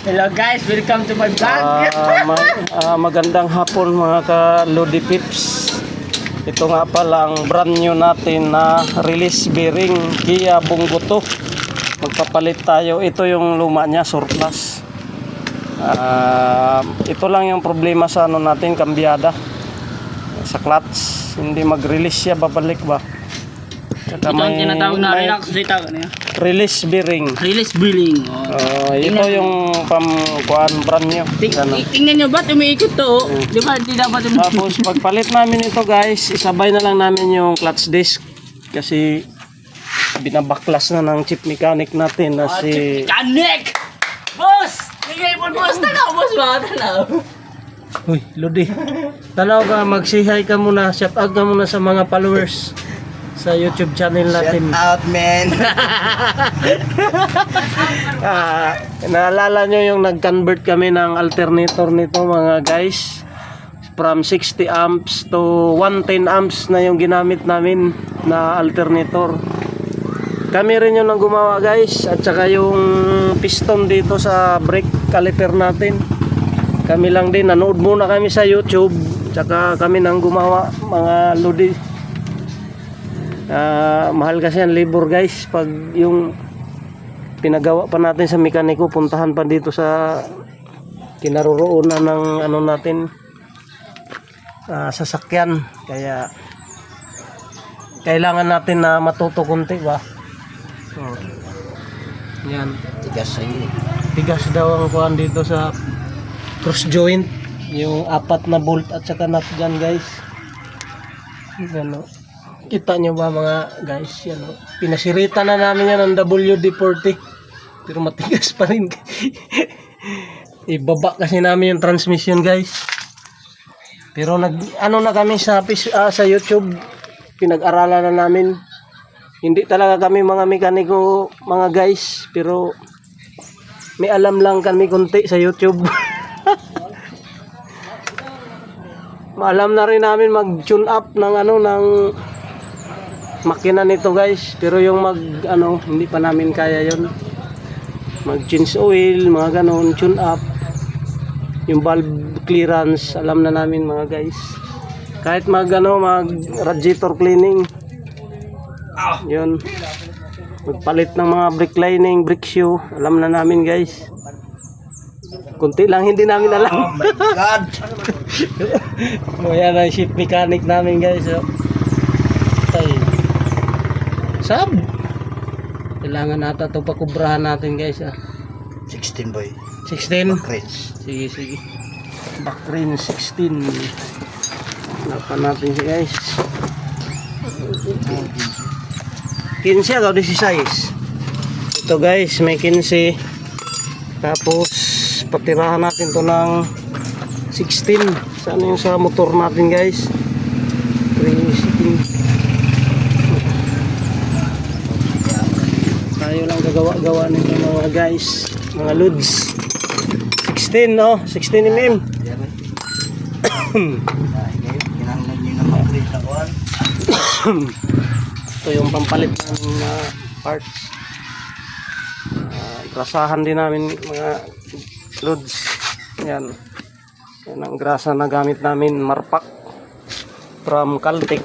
Hello guys, welcome to my vlog. Magandang hapon mga ka-Lodi Pips. Ito nga pala ang brand new natin na release bearing Kia Bongo 2. Magpapalit tayo. Ito yung luma niya, surplus. Ito lang yung problema sa ano natin, kambyada. Sa clutch, hindi mag-release siya, babalik ba? Ito ang tinatawag na relax dito. Release bearing. Release billing. Ito yung pamkuan brand new. Tingnan nyo ba, umiikot to. Di ba, hindi dapat Tapos pagpalit namin ito guys, isabay na lang namin yung clutch disc. Kasi binabaklas na ng chip mechanic natin na si... Mechanic! Boss! Bigay po boss, tanaw boss ba? Tanaw. Uy, Lodi. Tanaw ka, mag-say-hi ka muna. Shout out ka muna sa mga followers sa YouTube channel natin. Shout out, man. Naalala nyo yung nag-convert kami ng alternator nito mga guys. From 60 amps to 110 amps na yung ginamit namin na alternator. Kami rin yung nang gumawa guys. At saka yung piston dito sa brake caliper natin. Kami lang din. Nanood muna kami sa YouTube. Tsaka kami nang gumawa mga Lodi. Mahal kasi ang labor guys pag yung pinagawa pa natin sa mekaniko, puntahan pa dito sa kinaroroonan ng ano natin, sasakyan, kaya kailangan natin na matuto konti ba. Yan, Tigas sa inyo. tigas daw ang kuhan dito sa cross joint, yung apat na bolt at saka nut gun guys. Ano, kita nyo ba mga guys, yan o. Pinasirita na namin yan ng WD-40. Pero matigas pa rin. Ibaba kasi namin yung transmission guys. Pero ano na kami sa YouTube. Pinag-aralan na namin. Hindi talaga kami mga mekaniko mga guys. Pero may alam lang kami konti sa YouTube. Maalam na rin namin mag-tune up ng ano ng makina nito guys, pero yung hindi pa namin kaya yon. Mag change oil, mga ganon, tune up, yung valve clearance alam na namin mga guys. Kahit mag radiator cleaning, yun, magpalit ng mga brake lining, brake shoe, alam na namin guys. Kunti lang hindi namin alam. Oh my God. Yan ang ship mechanic namin guys. Sab, kailangan nata ito pakubrahan natin guys 16 boy. 16. Cringe. Sige. Backrin 16. Lapan natin siya guys. 15 o 16. Ito guys, may 15. Tapos patirahan natin to ng 16. Saan yung sa motor natin guys? 316. Tayo lang gagawa nito mga guys, mga loads. 16 no? 16 mm. Kinahanglan nyo na mag-print na kuhan. Ito yung pampalit ng parts. Grasahan din namin mga loads. Yan ang grasa na gamit namin, Marpak from Caltex.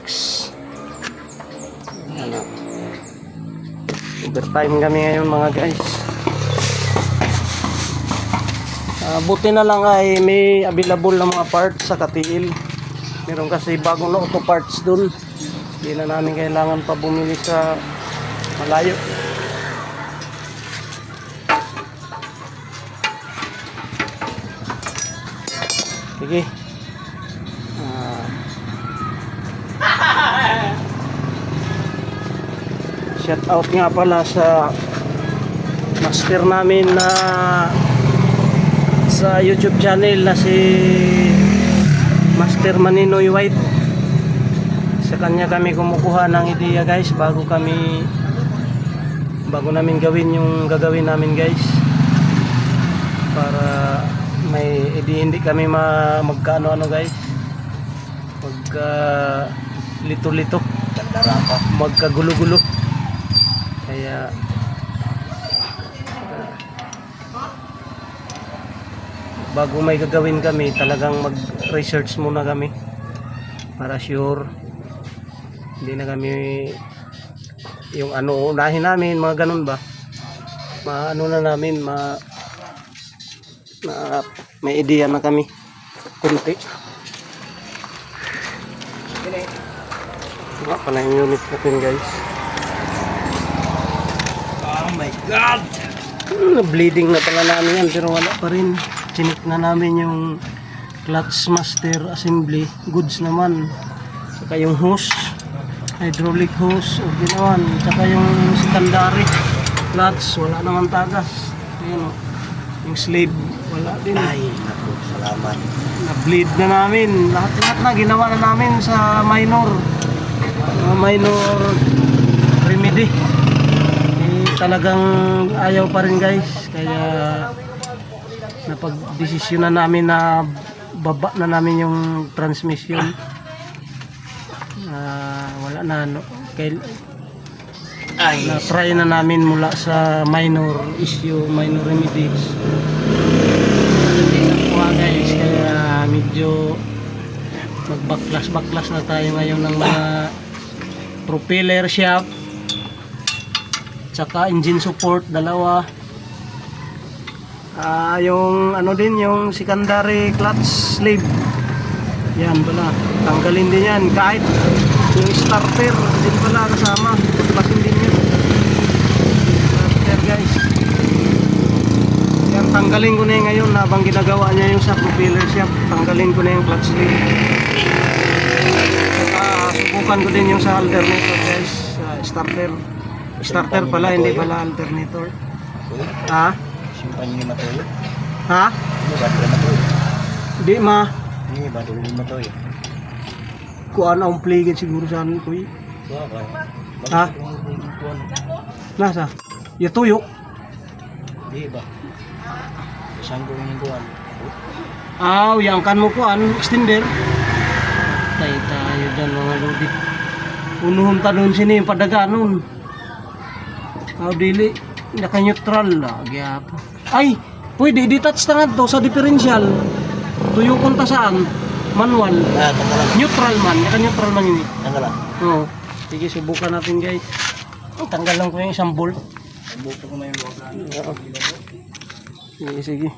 Yan. Overtime kami ngayon mga guys. Buti na lang ay may available na mga parts sa Katiil. Meron kasi bagong na auto parts dun. Hindi na namin kailangan pa bumili sa malayo. Sige. Shout out nga pala sa master namin na sa YouTube channel na si Master Maninoy White. Sa kanya kami kumukuha ng ideya guys bago namin gawin yung gagawin namin guys, para may hindi kami magkaano guys, lito-lito, magkagulo-gulo. Kaya bago may gagawin kami, talagang mag-research muna kami para sure hindi na kami yung ano unahin namin, mga ganun ba, maano na namin may idea na kami kunti. Wala pa na yung unit natin guys. Oh my God! Bleeding na pala namin yan pero wala pa rin. Chinik na namin yung clutch master assembly, goods naman. Saka yung hose, hydraulic hose, okay naman. Saka yung secondary clutch, wala naman tagas. Ayan o, yung slave, wala din. Ay, naku, salamat. Na-bleed na namin. Lahat na ginawa na namin sa minor remedy. Talagang ayaw pa rin guys, kaya napag-desisyon na namin na baba na namin yung transmission. Wala na no, na try na namin mula sa minor issue, minor remedies. Hindi nakuha guys, kaya medyo magbaklas na tayo ngayon ng mga propeller shaft tsaka engine support, dalawa. Yung ano din, yung secondary clutch sleeve. Yan pala, tanggalin din yan. Kahit yung starter, din pala kasama. Pagpasin din yan. Starter guys. Yan, tanggalin ko na yung ngayon habang ginagawa niya yung sa propeller shaft. Tanggalin ko na yung clutch sleeve. Subukan ko din yung sa alternator guys. Starter pala, hindi pala alternator. Ha? Simpan niyo ni Matoy. Ha? Ano ba ito Matoy? Di ma. Hindi ba ito ni Matoy? Kuan ang pligid siguro sa amin ko. Ha? Nasa? Yung tuyok. Hindi ba? Isang ko yung kuwan. Yang kan mo kuan, extender. Tayo dyan mga lodi. Unuhon ta doon sini yung padaga nun. Dili. Naka-neutral lagi apa. Ay, pwede i-detach na nga to sa differential. Tuyokon ta saan? Manual. Neutral man. Naka-neutral man yun. Tanggal lang. Oo. Sige, subukan natin guys. Tanggal lang ko yung isang bolt. Buto ko may luwag na. Sige.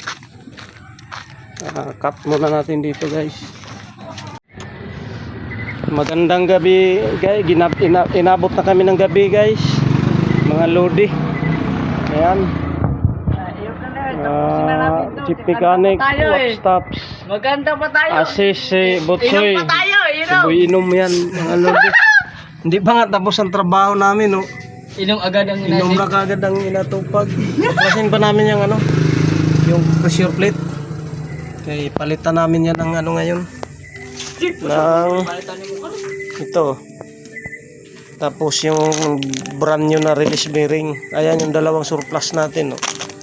Cut muna natin dito guys. Magandang gabi guys. Inabot na kami ng gabi guys. Mga lodi. Ayan. Chief mechanic, work stops. Maganda pa tayo. Assist si Butsoy. Inom pa tayo, inom. Inom yan, mga lodi. Hindi pa nga tapos ang trabaho namin, no. Inom agad ang Inom na kagad ang inatupag. Klasin pa namin yung ano, yung pressure plate. Kaya palitan namin yan ng ano ngayon. Ng ito. Tapos yung brand new na release bearing. Ayan yung dalawang surplus natin, no.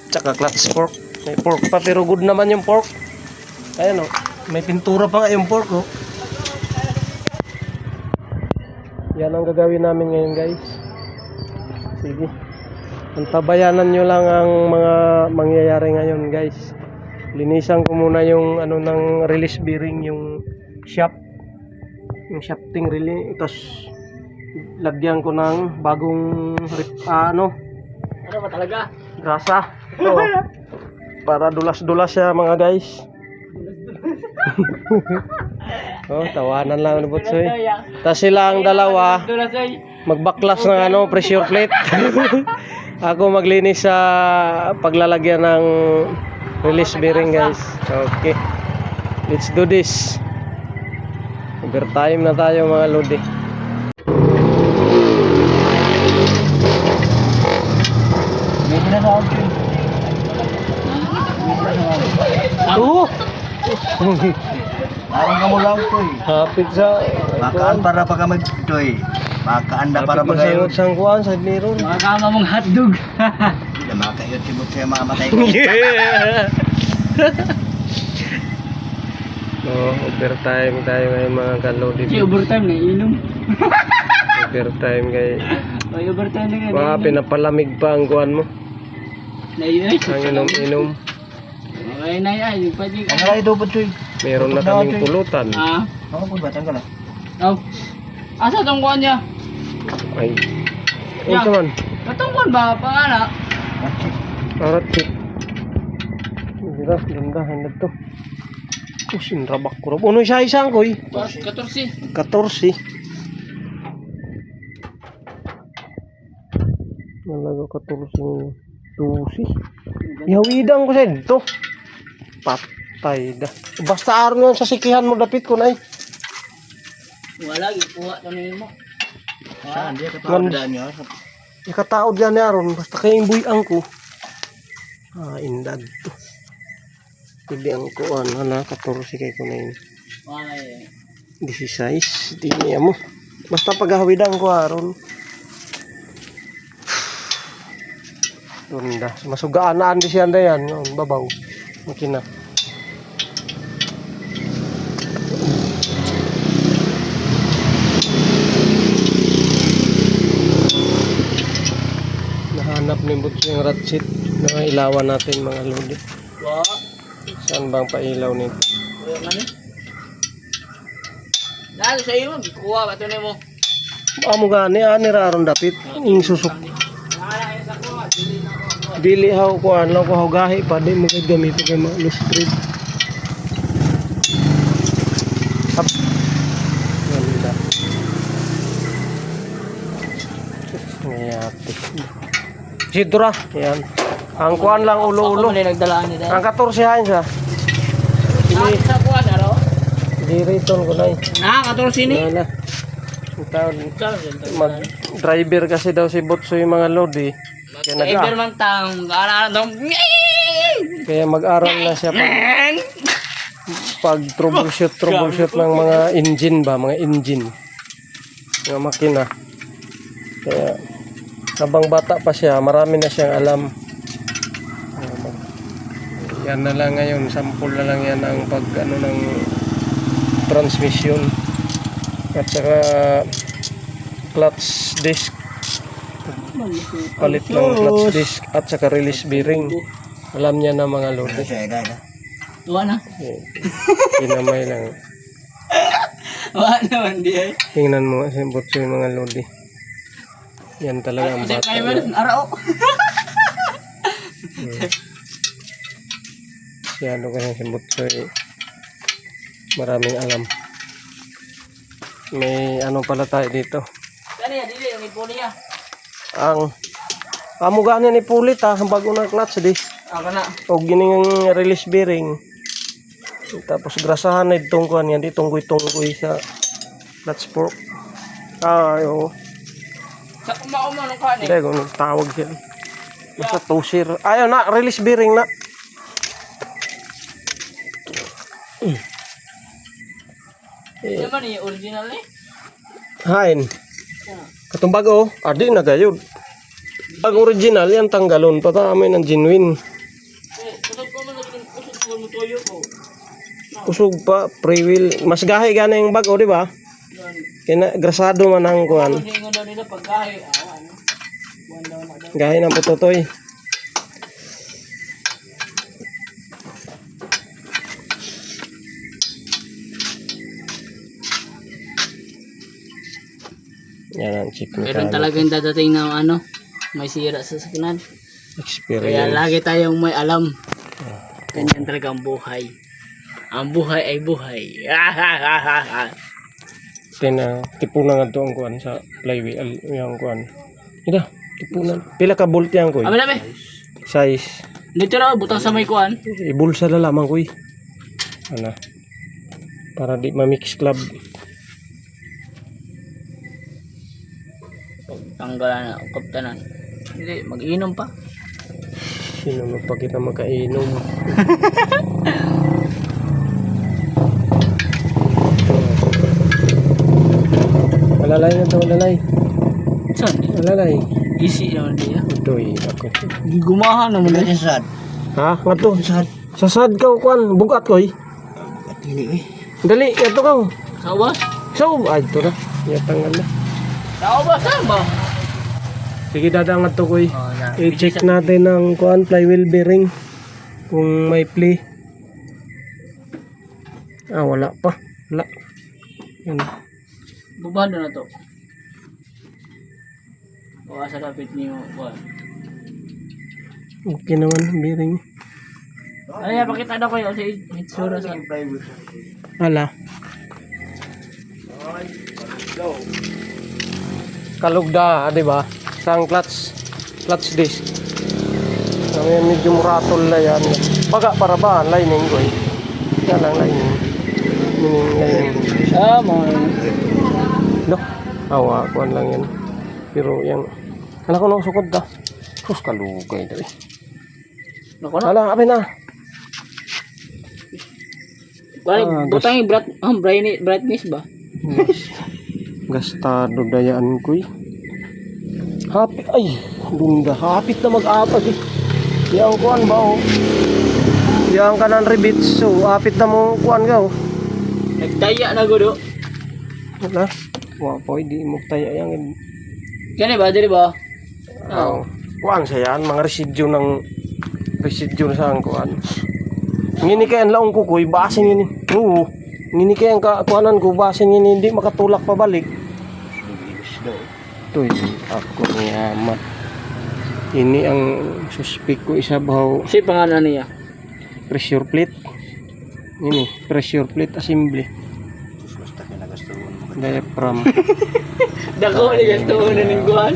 Tsaka clutch fork. May fork pa pero good naman yung fork. Ayan, no. May pintura pa nga yung fork, oh. Yan ang gagawin namin ngayon, guys. Sige. Antabayanan nyo lang ang mga mangyayari ngayon, guys. Linisan ko muna yung ano ng release bearing, yung shaft. Yung shafting release. Tapos lagyan ko ng bagong ano ba talaga? grasa. Ito, para dulas-dulas siya mga guys. Tawanan lang ni Butsoy. Tapos sila ang dalawa magbaklas ng ano pressure plate. Ako maglinis sa paglalagyan ng release bearing guys. Okay, let's do this. Overtime na tayo mga lodi. Parang ka mo lang to eh. Hapit sa Makaan para pa ka magtoy. Makaanda para pa kayo. sang kuan sa meron. Makakama mong hotdog. Hindi makayot si Butsoy mamatay ko. Overtime tayo ngayon mga kalodi. Si overtime na inom. Overtime guys. Overtime na Mga pinapalamig pa ang kuan mo. Naiinom. Ang inom-inom. Ay, nay, ay. Pwede ka. Ang alay dapat choy. Meron na kaming pulutan. Ah? Ako po ba tanggal ah. Oh. Asa tong kuhan niya? Ay. Yeah. Ito man. Katungkon ba? Pangana? Arat chip. Mira, ganda. Handa to. Sinrabak ko. Ano siya isang ko eh? 14. 14. Nalaga 14 tusi. Ihawidang ko sa ito. Patay da. Basta aron yun sa sikihan mo dapit ko na eh. Wala, ikuha to nimo. Saan dia katawag niya? Ikataod yan aron. Basta kayong buyang ko. Indad to. Hindi ang kuan. 14 kay ko na yun. Ay. 16. Di niya mo. Basta paghahawidang ko aron. Tunda. Masugaan di siya na yan. Yung babaw. Makina. Nahanap ni Butso yung ratchet na ilawan natin mga lodi. Wa. Saan bang pailaw nito? Wala man eh. Dahil sa iyo, ikuha ba to nimo? Amo gani ani raron dapit. Ing susuk. Wala sa kuha, dili na ko. Dili haw ko anlaw ko haw gahi pa di mo gid gamit kay mga lustrid. Up. Ganda. Ngayati. Sidra, yan. Ang kuan lang ulo-ulo. Ako nagdalaan ni dahil. Ang 14 hain siya. Ini Sa kuha na ro? di riton ko na. Na, 14 ni. Wala. Mag driver kasi daw si Butso yung mga load eh. Kaya Driver man tang, ana dong. Kaya mag-aral na siya pag troubleshoot ng mga engine ba, mga engine. Mga makina. Kaya habang bata pa siya, marami na siyang alam. Yan na lang ngayon, sample na lang yan ang pag ano ng transmission at saka clutch disc, palit ng clutch disc at saka release bearing. Alam niya na mga lodi. Tuwa na. Kinamay lang. Wa naman di ay. Tingnan mo kasi Butso yung mga lodi. Yan talaga ang bata. Arao. Yan kasi si Butso eh. Maraming alam. May ano pala tayo dito. Kani dili ang ipo niya. Ang amo gani ni pulit ha, ang bago na clutch di. Ako na. O gining release bearing. Tapos grasahan na itong kuan yan, tunggoy sa clutch fork. Ayo. Sa uma-uma nung kani. Hindi ko tawag siya. Basta tosir. Ayaw na, release bearing na. Di man ni original ni. Hain. Katong bago, adi na gayud. Ang original yan tanggalon, patamay ng genuine. Kusog ko man kusog mo toyo ko. Kusog pa, pre-wheel. Mas gahi gana yung bago, di ba? Kaya grasado man ang kuan. Hindi ko daw nila pagkahe. Ano? Buwan daw na daw. Gahi ng putotoy. Yan ang chip Meron mechanic. talagang dadating na ano, may sira sa sakyanan. Kaya Experience. lagi tayong may alam. Ganyan talaga ang buhay. Ang buhay ay buhay. Tipunan nga to ang kuan sa flywheel. Yung kuan. Ida, tipunan. Pila ka bolt yan ko. Abi nabi. Size. Dito raw butang sa may kuan. Ibulsa na lamang ko. Ano? Para di ma-mix club. Tanggalan na kaptanan. Hindi mag-inom pa. Sino mo pa kita makainom? Malalay na to, malalay. Saan? Malalay. Easy naman dia. Utoy, ako. Gumahan naman eh. Ha? Nga to? Sa sad ka, kuan. Bugat ko eh. Dali, ito ka. Sa ubas? So, ay, ito na. Yatanggal na. Sa ubas saan ba? Sige, dadangat to ko eh. Oh, na. I-check natin ang kuan, flywheel bearing. Kung may play. Wala pa. Wala. Yan. Bubahan na to. Baka sa kapit niyo. Okay naman, bearing. Ay, pakita na ko yung itsura sa... Wala. Kalugda, di ba? Sang clutch disc. May medyo muratol na yan. Baga para ba? Lining ko eh. Yan lang lining. Lining. Mga... No? Awa, kuhan lang yan. Pero yan. Hala ko na sukod ta. Sus, kalugay dali. Naku na. Hala, abay na. Butang yung brightness ba? Gastado dayaan ko eh. Hapit, ay, bunda. Hapit na mag-apat eh. Yang kuhan ba oh. Yang kanan ribits. So, hapit na mo kuhan ka oh. Nagtaya na gudo. Wala. Wapo, hindi mo tayo yang. Yan ba? Dili ba? Oo. Kuhan sa yan. Mga residyo sa ang kuhan. Ngini kaya ang laong kukoy, basin yun. Oo. Ngini kaya ang kuhanan ko, basin yun. Hindi makatulak pabalik. Ito ako ngayamat. Ini ang suspect ko isa bahaw. Si pangalan niya? Pressure plate. Ini, pressure plate assembly. Diaphragm. Dako niya gusto mo na ningguhan.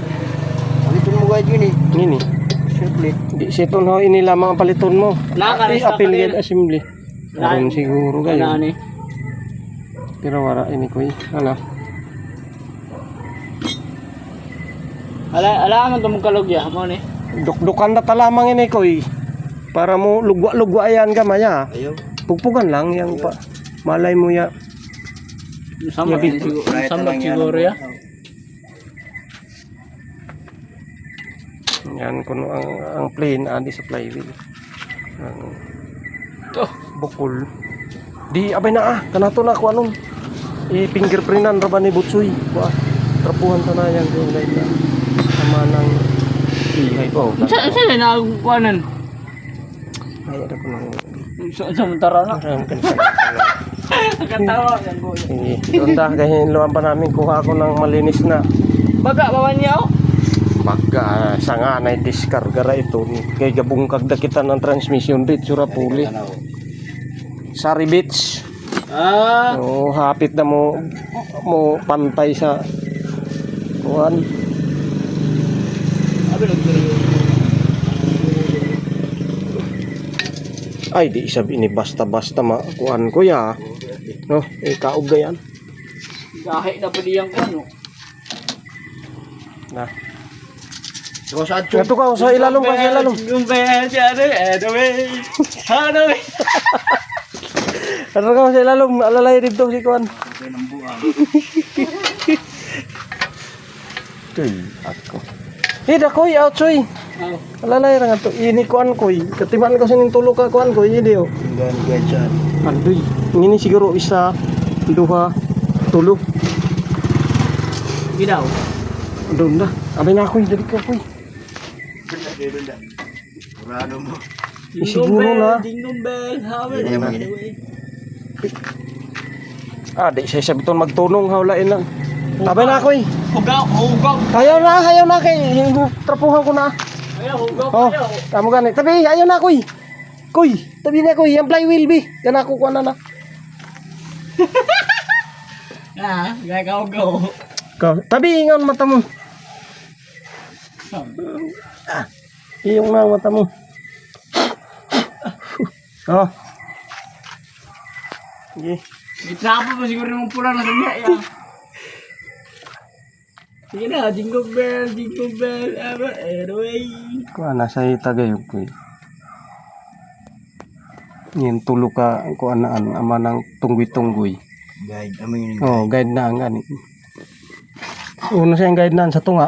Ito mo guide yun eh. Ini. Pressure plate. Di siton ho ini lamang ang paliton mo. Nakares na Affiliate assembly. Nan- Aron siguro kayo. Ano ni? Pero wala ini ko eh. Ala. Ala man tumong kalugya mo ni. Dukdukan na talamang ini ko eh. Para mo lugwa-lugwa yan gamaya. Ayaw. Pugpugan lang yang pa. Malay mo ya. Sambat Yabit. siguro. Sambat siguro ya. Yan kuno ang plane adi sa flywheel. Ang bukol. Di abay na kanato na ko anon. I-fingerprintan ra ba ni Butsoy? Wa. Trapuhan ta na yan doon guys. Sama ng ihay ko. Sa na kuanan. Ay ada ko nang Sa mutara na. ram kan. Katawa yan ko. Sige. Doon ta kaya luwan pa namin kuha ako ng malinis na Baga bawan niya oh. pagka sanga na diskarga ra ito kay gabungkag da kita ng transmission dito sura puli. Sari Beach. Oh, hapit na mo pantay sa kuan. Abi nagdiri. Ay di sabi ni basta-basta makuan ko ya. No, ikaog da yan. Gahi na pud iyang kuno. Na. So sa Ito ka sa ilalong pa sa ilalong. Yung bell anyway. Anyway. Ano ka sa ilalong alalay dito si kuan. Tuy ako. Hida koy outoy. Alalay ra nga to ini kuan koy. Katiman ko sining tulo ka kuan koy hindi oh. Gan guide dyan. Andoy. Ini siguro isa, duha, tulo. Gidaw. Doon na. Abay na ako, dali ko ako. Murado mo. Siguro na. Jingle bell, how Hindi naman yun. Di siya sabiton magtunong hawlain lang. Abay na ako eh. Hugaw. Ayaw na kay trapuhan ko na. Ayaw, hugaw Oh, kayo. tamo gani. Tabi, ayaw na ako eh. Koy, tabi na ako eh. Yung flywheel bi. Kana ko kuha na. Gaya ka hugaw. Tabi ingon mata mo. Iyong na mata mo. Oh. Sige. Itrapo mo siguro ng pula na niya. Sige na, jingle bell, anyway. Kuha na sa itagayog ko eh. Yan tulo ka kuha na ama ng tunggoy-tunggoy. Guide. Amin yun. Oh, guide na ang gani. Una siyang guide na sa tunga.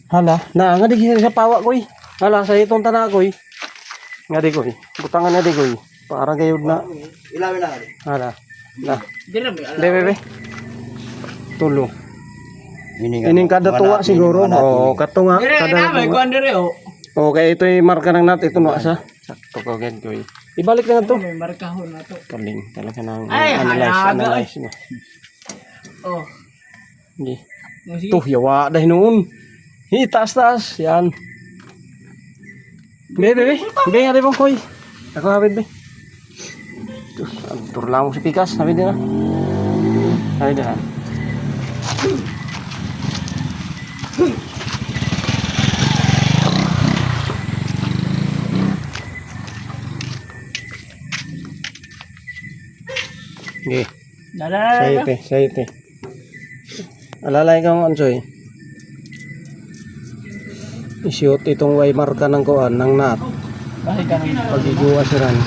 Hala, na nga di sa pawa ko eh. Hala, sa itong tana ko eh. Nga di ko eh. Butangan na di ko eh. Para gayod na. Ilawin na. Hala. Na. Dire mo alam. Bebe. Tulo. Ini Ining kada tuwa siguro. Oh, katunga. Dire Kada na may kuan dire oh. Okay, ito yung marka ng nat. Ito no asa. Sakto ko gan ko eh. Ibalik na nga to. May markahon na to. Kaling talaga nang Ay, halaga, analyze mo. Oh. Sige. Sige. Tuh, yawa dahil noon. Taas. Yan. Be. Be, nga rin koy. Ako hapit, be. Tuh, tur lang mo si Pikas. Hapit din na. Hapit din na. Okay. Sayite. Alalay kang ansoy. I-shoot itong way marka ng kuan ng nut. Bakit ka nang Pag-iguwa siran. eh.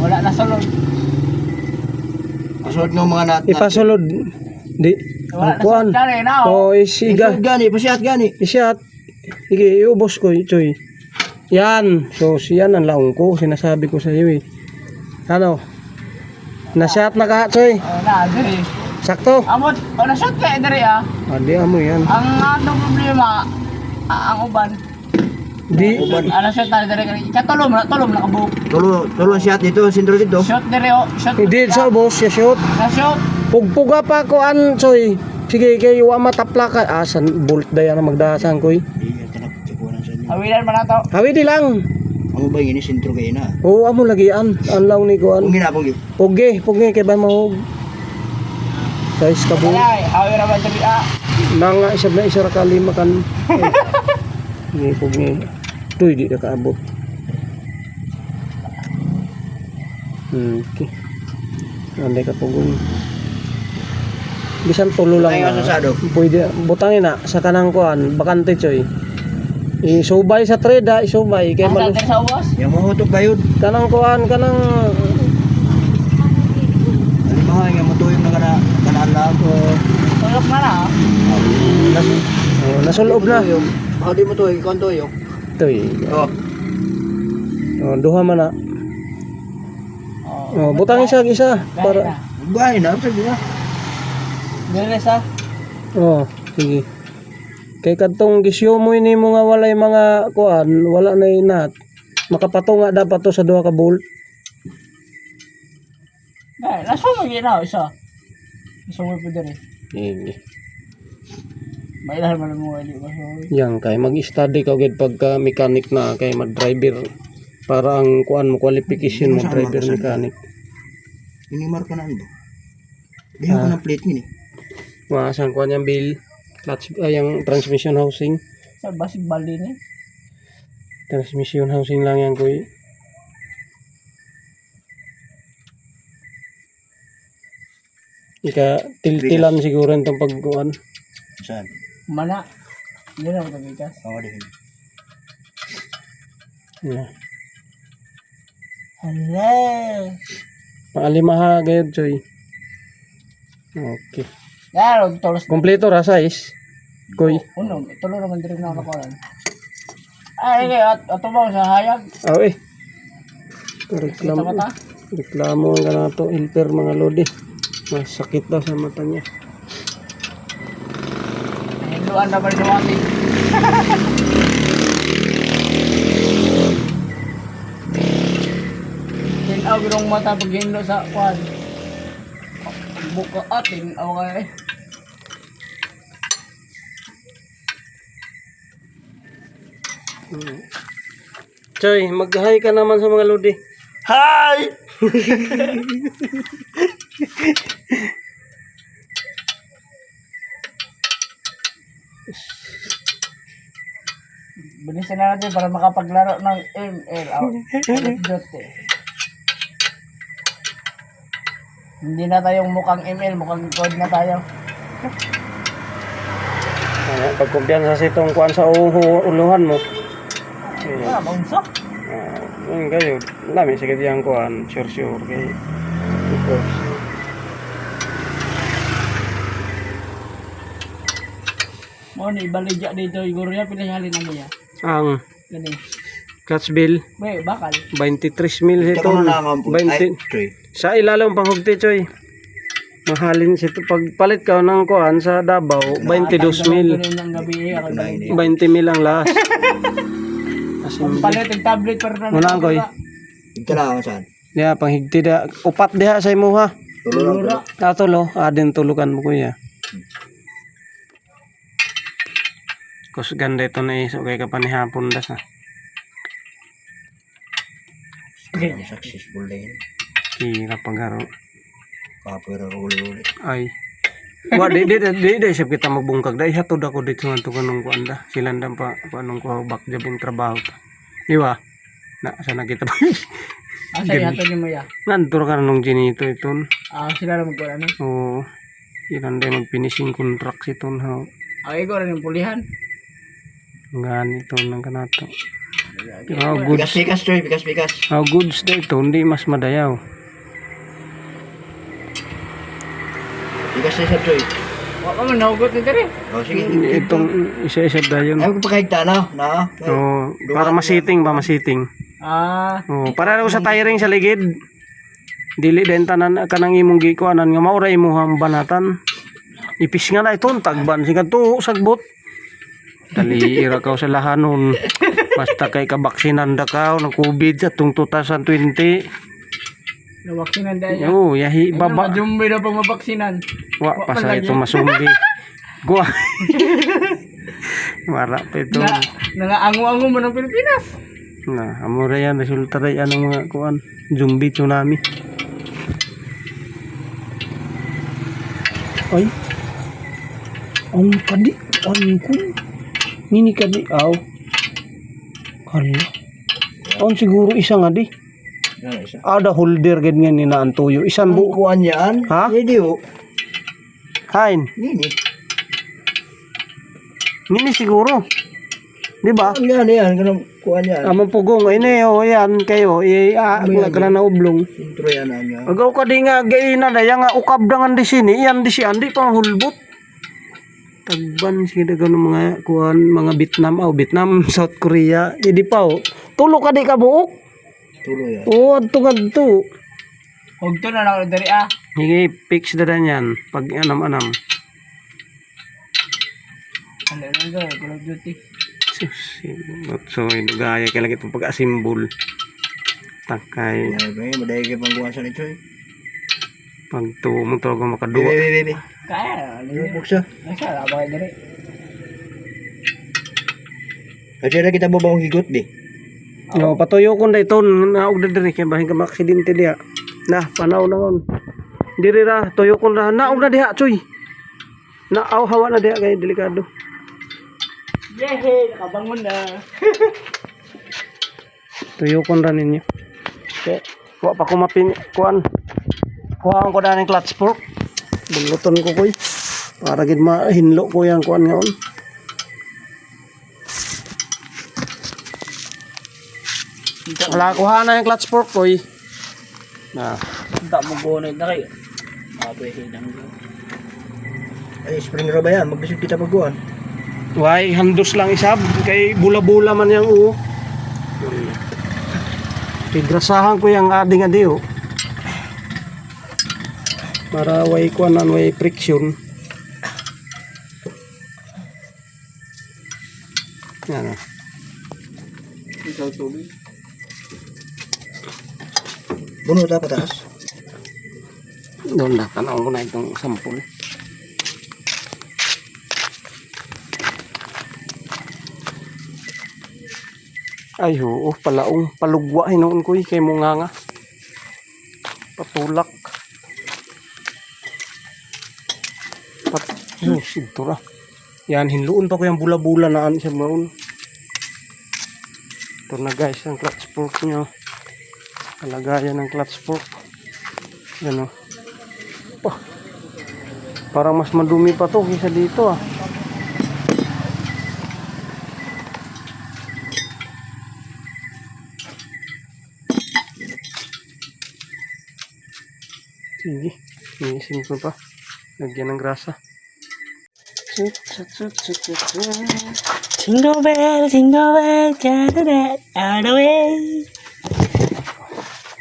Wala na sulod. Pasod ng mga nat. Ipasulod. Di. Wala Ang na kuan. sulod ka rin. O isiga. Gani, pasiat gani. Isyat. Sige, iubos ko, choy. Yan. So, siyan ang laong ko. Sinasabi ko sa iyo eh. Ano? Nasyat na ka, choy. Na, diri. Sakto. Amot, na-shot ka diri ah. Adi amo yan. Ang atong problema, ang uban. Di. Na-shot na diri ka. Katulom na kabuok. Tulo siat dito, sindro dito. Shot diri oh. Shot. Hindi sa ubos, siya shoot. Na-shot. Pugpuga pa ko an, choy. Sige, kayo wa matapla ka. Asan, bolt dayan na magdasan ko eh. Iya, tanak sikuan sa inyo. Hawilan man nato. Hawi di lang. Amo ba ini sindro kay na? Oo, amo lagi an. Anlaw ni ko Kung an. ginapong gi. Pugi kay ba mahog. Guys, kabo. Ay, hawi ra ba diri ah. Mga isab na isa ra ka lima kan. Ni pugi. Tuy di na kaabot. Okay. Andai ka pugong. Bisan tulo lang. Tayo na. asasado. Pwede butangin na sa kanang kuan, bakante choy. Isubay sa trade, isubay kay Asa malus. diri sa ubos? Yang mahutok bayod. Kanang kuan, kanang Alimaha nga motuyong na kana lang. Tulog na na. nasulob na. Baka di mo to, ikaw to yung. Tuy. Oh. Duha man na. Oh. Butang isa para. Bahay na, sabi na. Diri sa. Sige. Kay kadtong gisyo mo ini mo nga walay mga kuan, wala na inat. Makapatunga dapat to sa duha ka bolt. Ay, nasumo gina isa. Nasumo po diri. Sige. Mailan man mo hindi masumo. Yang kay mag-study ka gid pagka mechanic na kay mag-driver para ang kuan mo qualification mo driver mechanic. Ini marka na ba? Di ako ng plate ni. Maasan kuan yang bill, clutch yung transmission housing. Sa basig baldi ni. Transmission housing lang yan kuy. Ika tiltilan siguro itong pagkuhan. Saan? Mana. Hindi na magagikas. Ako din. Yeah. Hello. Paalimaha gayod choy. Okay. Yaro, tolos. Kompleto ra size. Kuy. Uno, tulo naman diri na nakuha. Ay, ato ba sa hayag? Eh. Kita Reklamo. mata. Reklamo nga na to helper mga lodi. Masakit daw sa mata niya. Hinduan na ba ni Wasi? Tinaw girong mata pag hindo sa kwan. Buka atin, okay. Choy, mag-hi ka naman sa mga lodi. Hi! Bilisan na natin para makapaglaro ng ML. Call of Duty. Hindi na tayong mukhang ML, mukhang code na tayo. Pagkumpiyansa sa itong kuan sa uluhan mo. Ah, bangsa. Ngayon kayo, namin sakit yung kuan, sure kay of course. Mo ni baligya dito iguro ya pilihalin na niya. Ang Gani. clutch bill, Be, bakal. 23 mil ito. Ito na naman po. 20. Ay, Sa ilalim panghugti, choy. Mahalin sito pagpalit ka ng kuan sa Davao 22,000. Ganun ng gabi ako na hindi. 20,000 ang last. Palit ang tablet para na. Muna koy. Ikaw saan? Diha panghigti da upat diha sa imo ha. Tulo lang. Tulo, adin tulukan mo kuya. Kus ganda ito na iso kay kapanihapon das ha. Ang successful din. Kira pagharo. Kapira uli-uli. Ay. Wa di siya kita magbungkag dai hatod ako dito ngadto kanong kuanda. Silandam pa kanong ko back job in trabaho pa. Di ba? Na sana kita pa. Asa yato ni Maya. Nantur ka nung ginito iton. Sila na magkuha ano. Oo. Ilan day mag-finishing contract iton ha. Ay ko rin yung pulihan. Ganito nang kanato. How goods, Bikas, Troy. Bikas. how goods da ito, hindi mas madayaw. Bikas na siya, Troy. Wala ka man nahugot nito rin. O, sige. Itong isa-isa dayon. Ayaw ko pakahigta, no? Na? Oo, para masiting ba, masiting. Oo, para raw sa tiring sa ligid. Dili din tanan kanang imong gikuanan nga maura imong banatan. Ipis nga na iton tagban sing kadto sagbot. Dali ira ka sa lahanon. Basta kay kabaksinan da ka ng COVID sa tung 2020. Nawaksinan dahil. Oo, yahi baba. Jumbe na pang mabaksinan. Wa pa sa ito masumbi. Gua. Mara pa ito. Nangaango-ango mo ng Pilipinas. Na, amura yan resulta ray anong mga kuan, zombie tsunami. Ay. Ang kadi, ang ko. Nini kadi aw. Hala. Ang siguro isa nga di. Ano isa? Ada holder gid nga ni na antuyo. Isan bu. Kuhan yan. Ha? Hindi, o. Hain. Nini. Nini siguro. Di ba? Yan. Ganun, kuhan yan. Among pugong ini oh yan kayo kana na ublong. Intro yan, ano. Agaw ka di nga gay na daya nga ukab dangan di sini yan di si andi pang hulbot. Tagban sila ganun mga kuan mga Vietnam South Korea idi pa oh. Tulo ka di ka buok. Tulo yan. Oo adto. Huwag to na lang dari Hige fix da yan pag anam-anam. Ano na ga, Call of Duty. So gaya kay lagi itong pag-asimbol. Takay Ay, ba, madaya kayo pang kuhan sa nito, eh. pag tumo talaga makaduwa. Bebe. Kaya, ano yun? Buksa. Nasa, abay dari. Kasi na kita babang higot, di. Yo patuyo ko na ito naog na diri kay bahin ka maaksidente diha. Nah, panaw na kon. Diri ra tuyo ko na naog na diha choy. Naaw hawa na diha kay delikado. Yehey, nakabangon na. Tuyo ko na ninyo. Okay. Wa pa ko mapin kuan. Kuhaan ko daning clutch fork. Buluton ko koy. Para gid mahinlo ko yang kuan ngaon. Wala kuha na yung clutch fork koy. Na. Tak mo gonit na kayo. Pwede lang doon. Ay, spring roll ba yan? Magdasig kita pagkuhan. Why handos lang isab kay bula-bula man yang uo. Pigrasahan ko yang ading adi oh. Para way kuanan way friction. Yan. Ikaw tuloy. Buno ta pataas. Doon na tanaw ko na itong sampol. Ay oo, palaong palugwa hinoon ko kay mo nga. Patulak. Sintura. Yan hinluon pa ko yung bula-bula naan siya maun. Ito na guys ang clutch fork nyo. Kalagayan ng clutch fork. Yan o. Oh. Parang mas madumi pa to kaysa dito ah. Sige, inisin ko pa. Lagyan ng grasa. Jingle bell, gather that out of the way.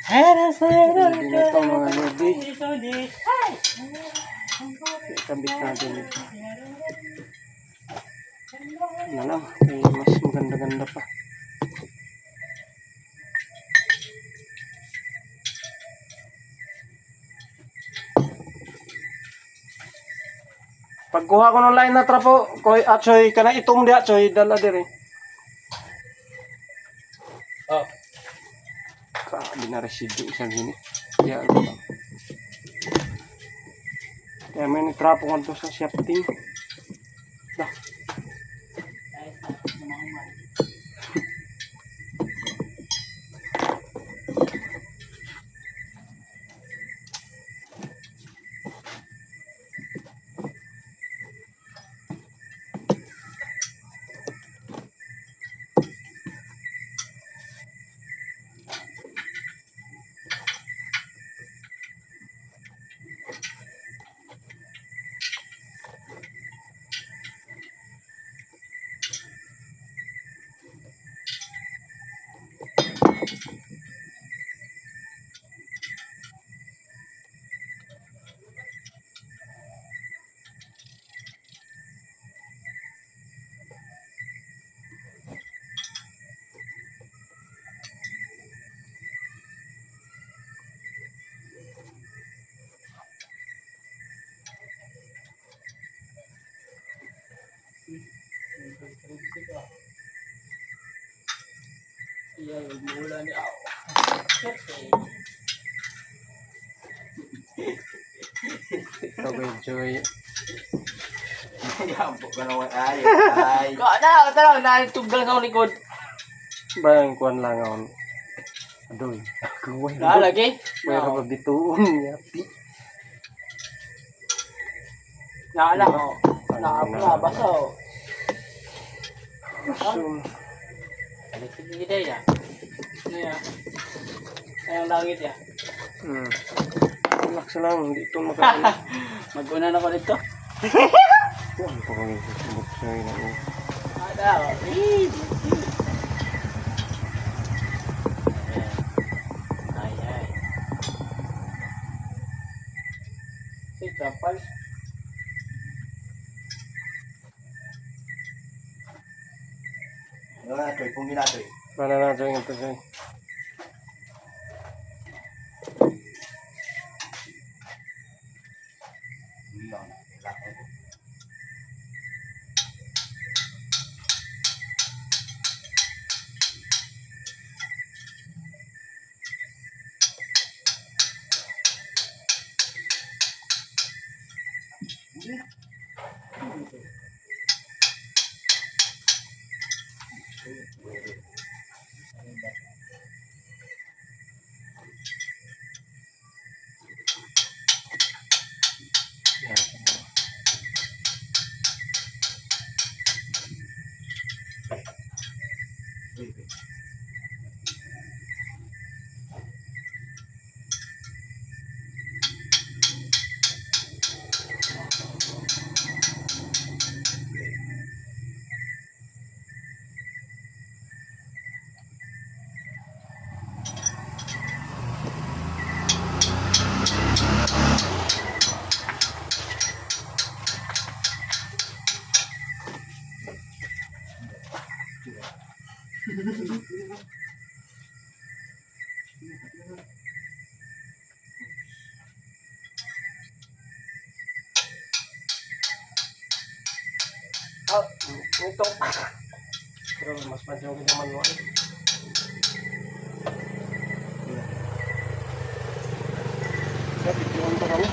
Hindi na ito mga lodi. Sabit natin ito. Na lang, kaya mas maganda-ganda pa. Pagkuha ko ng line na trapo, koy atsoy kana itong dia atsoy dala dire. Oh. Grabe na residue sa gini. Kaya ano lang. Kaya may nitrapo ko to sa shafting. Dah. Iya, mula ni ako. Ito ko enjoy. Kau na, tara na tuggal sa likod. Bayang kuan lang ako. Adoy. Kuway. Na lagi. Pero pag bituon niya. Na lang oh. Na basa oh. So, Sige day ya. Ano ya? Ayang langit ya. relax lang. Hindi ito makakala. Mag-una na ko dito. Kuan ko kung subok sa ina ko. Ada. Ay ay. Si kapal. Wala to, kung ginatoy. Para natin ito siya. Ah, ito. Pero mas madyo kita manual. Kapit yun pa kami.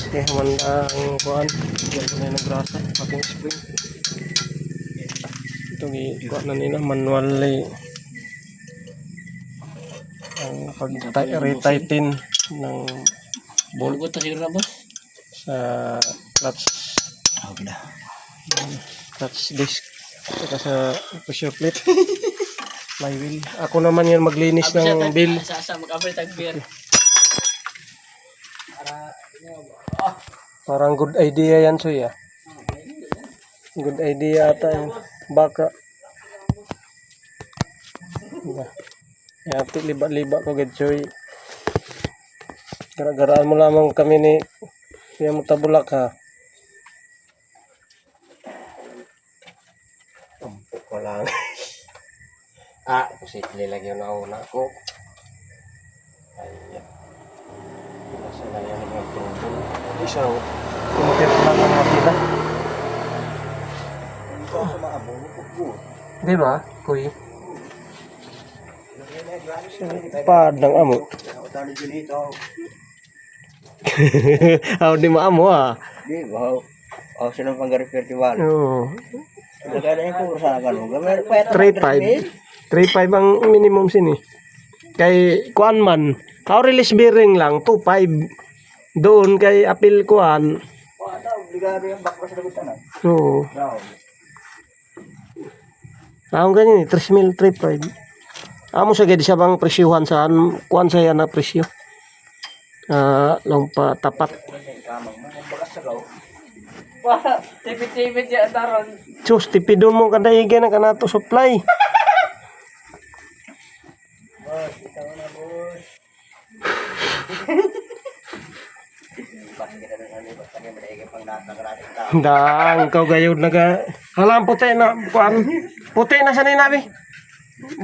Okay, manda ang kuhan. Diyan ko na yung grasa. Pating spring. Ito kuhan na nila. Manual ang pag-retighten ng Bulgot ta siguro na boss. sa clutch clutch disc saka sa pressure plate flywheel. Ako naman yan maglinis ng bill. Sa mag-abri tag beer. Parang good idea yan, Soy. Good idea ata yan. Baka yati liba-liba ko gid, Soy. Gara-garaan mo lamang kami ni Kuya Mutabulak ha. Tampok ko lang. Posible lang yun na una ko. Ayan. Nasa na yan ang mga tubo. Isang kumutip lang ang makita. Di ba, Kuy? Padang amo. Aw di maamo ah. Di ba? Ako silang pang-repair tiwala. Oo. Nagkala yung kursa ka no. 3.5 ang minimum sini. Kay kuan man, how release bearing lang 2.5. Doon kay apil kuan. Obligado yung baklas na gusto na. Oo. Ang ganyan 3.000 3.5. Amo sa gid siya bang presyuhan saan kuan saya na presyo. Lang pa tapat. Tipid-tipid ya taron. Sus tipidon mo kada igen na kanato supply. Dang kau gayud naga. Halam puti na kuan. Puti na sanay nabi.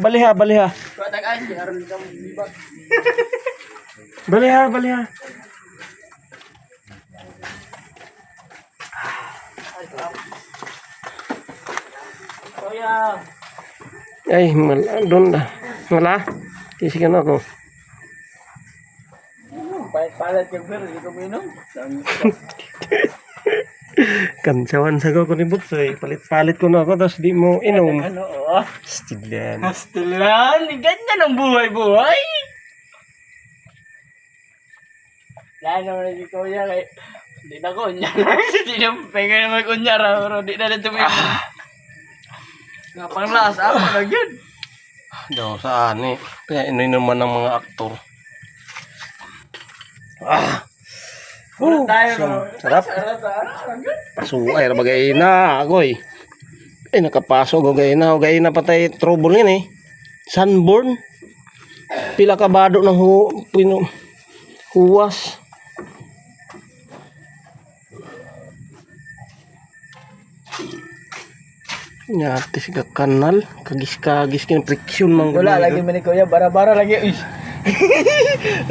Baliha. Patag-ay aron ka bibat. Baliha. Kuya. Ay, doon na. Wala. Tisikan ako. Palit yung beer, hindi ko minom. Kansawan sa ko ni Butsoy. Palit ko na ako, tapos di mo inom. Ano, oh. Stilan. Pastilan, ganyan ang buhay-buhay. Lalo na si Kuya kay hindi na kunya. Hindi na pengen mag-kunyara, pero di na dito may nga panglas, ako lang yun. Daw saan eh. Kaya ininuman ng mga aktor. Tayo, Sarap. Pasuay ra bagay na agoy. Nakapasok gay na patay trouble ngin eh. Sunburn. Pila ka bado ng huwas. Nyati si kanal, kagis kin friction mang wala lagi man ni Kuya, bara-bara lagi. Uy.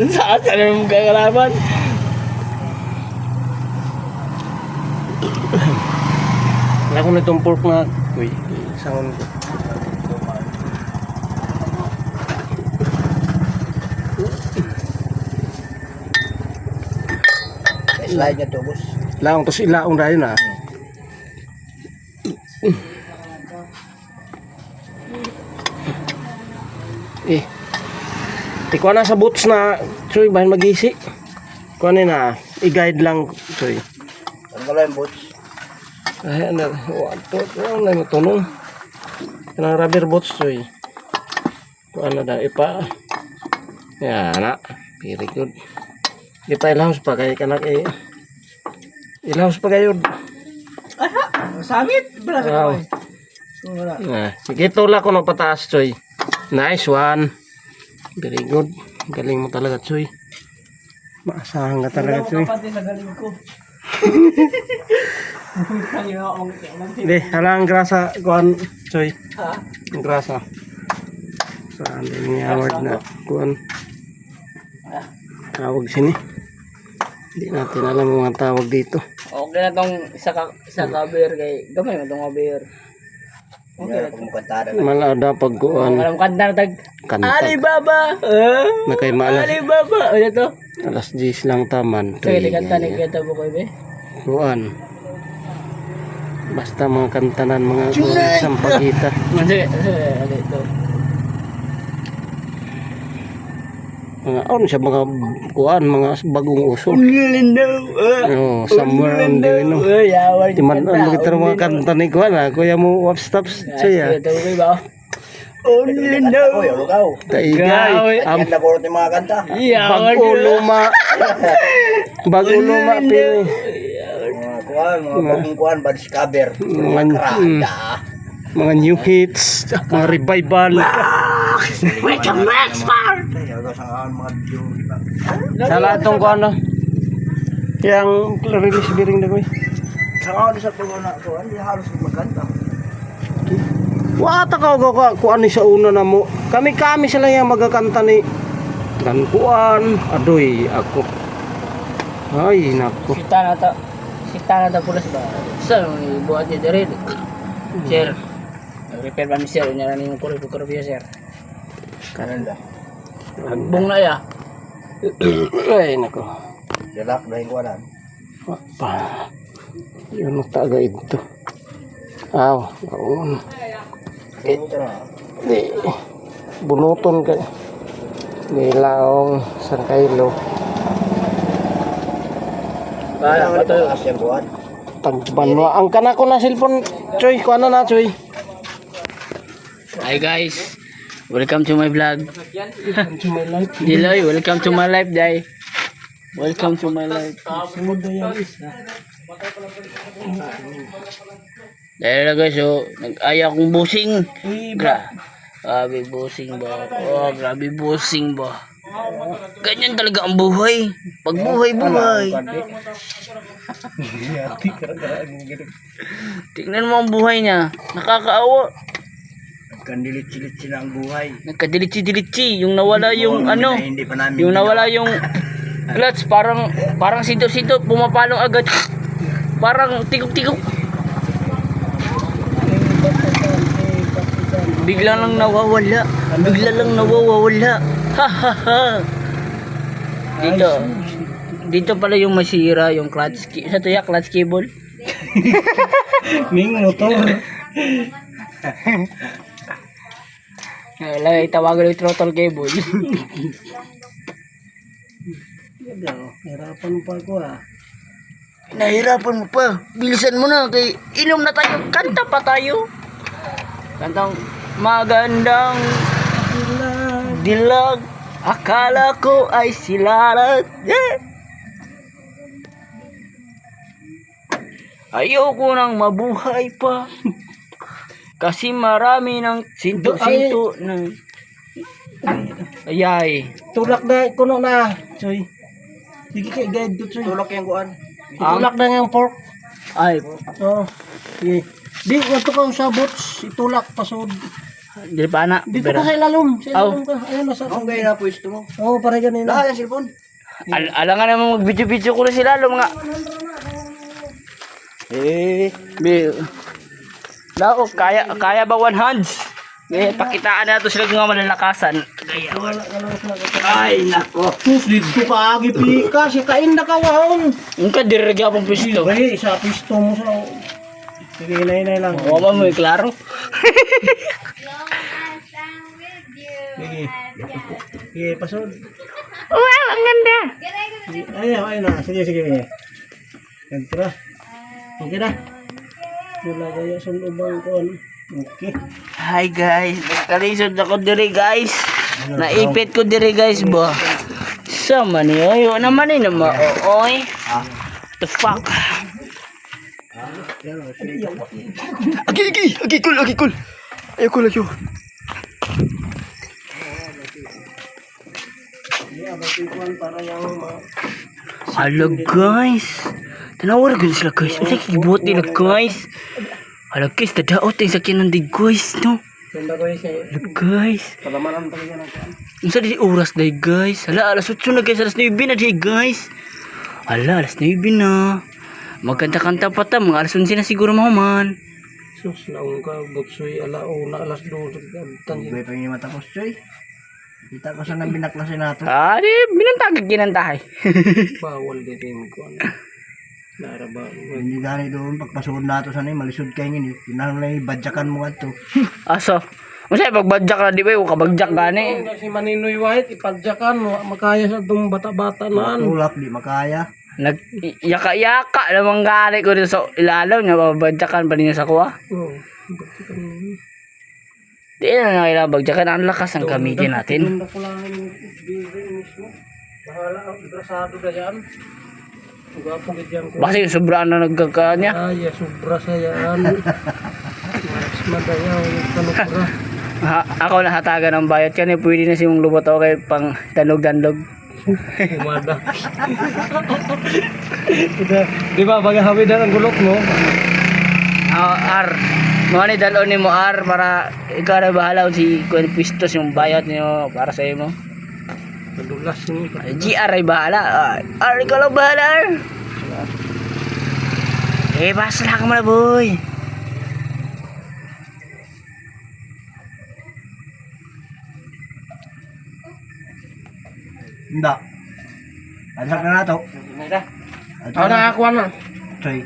Saan yung kagalaman? Wala ko na itong pork na. Uy, sangon ko. Slide niya to, boss. Laong to si ilaong dahil na. Tikuha na sa boots na, Choy, bahan mag-isi. Kuha na, i-guide lang, Choy. Ano ba lang, boss? Ay, ano na yung tunong. Kanang rubber boots, Choy. Kuha na daw, ipa. Yan na, very good. Di pa ilahos pa, kaya kanak ilahos pa kayo. Samit, bala Wow. Sige, tula ko ng pataas, Choy. Nice one. Very good. Galing mo talaga, Choy. Maasahan ka talaga, Choy. Pati sa galing ko. Hindi, halang grasa, kuhan, Choy. Ha? Ang grasa. Saan din ni award na, kuhan. Tawag sini. Hindi natin alam ang mga tawag dito. Okay na tong isa ka-beer kay gamay mo tong beer. Okay na Kung kantada na. Malada pag kuhan. Alam kanta na tag Kanta. Alibaba. Na kay maalas. Alibaba. Ano to? Alas 10 lang taman. Kaya di kanta ni kita po ko be. Kuhan. Basta mga kantanan, mga sampagita. Manje ano ito? Mga ano siya, mga kuhan, mga bagong uso. Lindaw. Oh, somewhere on the no. Yawar di Timan ang begitu mga kanta ni kuhan ha. Kuya mo wap stops siya. Ito ko ba? Lindaw. Uy, lugaw. Taigay. Yan na kurot yung mga kanta. Bago luma. Bago luma pili. Mga kuhan, mga bagong kuhan, bad discover. Mga Karada. mga new hits, mga revival. With the next part! Kaya hanggang sa mga video, di ba? Sa lahat tong ko ano. Yang release biring na ko eh. Sa ano sa pagkona ko, hindi halos magkanta. Wata ka ko ani sa una na mo. Kami sila yang magkakanta ni Gankuan. Adoy ako. Ay nako. Kita na ta pulas ba? Sa buat dia dari. Sir. Repair ba mi sir nya na yung kuro biya sir. Kanan da. Bung na ya. Ay nako. Jalak dahil ko alam. Apa? Yun taga ito. Aw, kaon. Di bunuton ka. Nilaong sangkaylo. Kaya ba to? Asyang buwan. Tagban mo. Ang kana ko na cellphone, Choy. Kuha na Choy. Hi guys. Welcome to my vlog. To my life. Diloy, welcome to my life, Day. Welcome to my life. Sunod na yan isa. Dahil na guys, so, nag-aya akong busing. Grabe busing ba? Oh, grabe busing ba? Ganyan talaga ang buhay. Pag buhay. Tingnan mo ang buhay niya. Nakakaawa. Nagkandilit-silit na ang buhay. Nagkadilitsi-dilitsi. Yung nawala yung ano. Hindi pa namin. Yung nawala yung clutch. Parang sinto-sinto. Pumapalong agad. Parang tikok-tikok. Bigla lang nawawala. Ha ha ha. Dito pala yung masira yung clutch sa tuya clutch cable. Ning motor. Lagi tawagan yung throttle cable. Hirapan pa ako ah. Nahirapan mo pa. Bilisan mo na kay inom na tayo. Kanta pa tayo. Kantang magandang dilag. Akala ko ay silalat. Ayoko nang mabuhay pa. Kasi marami ng sinto-sinto ng ayay. Tulak na kuno na, Choy. Sige kay guide to Choy. Tulok yung kuwan. Itulak na yung pork. Ay, Oh. Sige. Di wato ka sa bots, itulak pasod. dili pa na. Dito ka sa ilalim, ka. Ayun nasa. Ang gaya na pwesto mo. Oh, pare ganina. Lahat yung cellphone. Alangan naman mag-video-video ko na sila mga Lao, kaya ba one hands? Pakitaan na to sila mga malalakasan. Ay, nako. Sus, dito ka agi pika, si kain na kawahon. Yung ka dirigya pang pisto. Ay, isa pisto mo sa. Sige, inay lang. Oo mo, klaro. Sige. Sige, pasod. Wow, ang ganda. Ay na. Sige. Ganito na. Okay na. Wala kaya sa lubang ko. Okay. Hi guys, nagkalisod ako diri guys. Naipit ko diri guys ba. Sama ni oy, naman ni naman oy. The fuck. Agi cool. Ayo cool ayo. Hello guys. Tanawar ko sila guys. Kasi kibuot nila guys. Hello guys, tadaot yung sakyanan di guys no. Ganda ko siya. Hello guys. Palamanan talaga na. Unsa di oras day guys? Hala, alas 8 na guys, alas 9 na di guys. Hala, alas 9 na. Magkanta-kanta pa ta, mga alas 11 na siguro mahuman. Sus, naong ka, butsoy, alauna, alas 2. Tangibay pa yung matapos, Choy. Kita ko sa nang binaklasin nato. Di, binantagag ginantahay. Bawal din ko. Naraba. Hindi gani doon, pagpasuod nato sa nang malisod kayo ngini. Tinanong lang ibadyakan mo ato. Aso, masaya pagbadyak na di ba, yung kabagyak gani. Si Maninoy White, ipadyakan, makaya sa itong bata-bata na. Tulak, di makaya. Yaka-yaka namang gani ko rin sa ilalaw niya, babadyakan pa niya sa kuha. Oo, badyakan mo. Di na kailangan bagyakan, ang lakas ng gamitin natin. Doon ko lang yung bibig mismo. Bahala ang ibrasado na yan. Gwapo ganyan ko. Kasi sobrang na nagkaka niya. Ay, sobra sa yan. Mas madayaw yung kanukura. Ako nahatagan ng bayot kan pwede na simong lubot ako kay pang dandog-dandog. Umada. Di ba, bagahawid na ang gulok mo? R. Mga ni dalon ni mo R para ikaw na bahala kung si kung pistos yung bayot niyo para sa imo. Madulas mo. GR ay bahala. R ikaw lang bahala R. Basta lang ka muna boy. Hindi. Ansak na nato. Ako nakakuha na. Choy.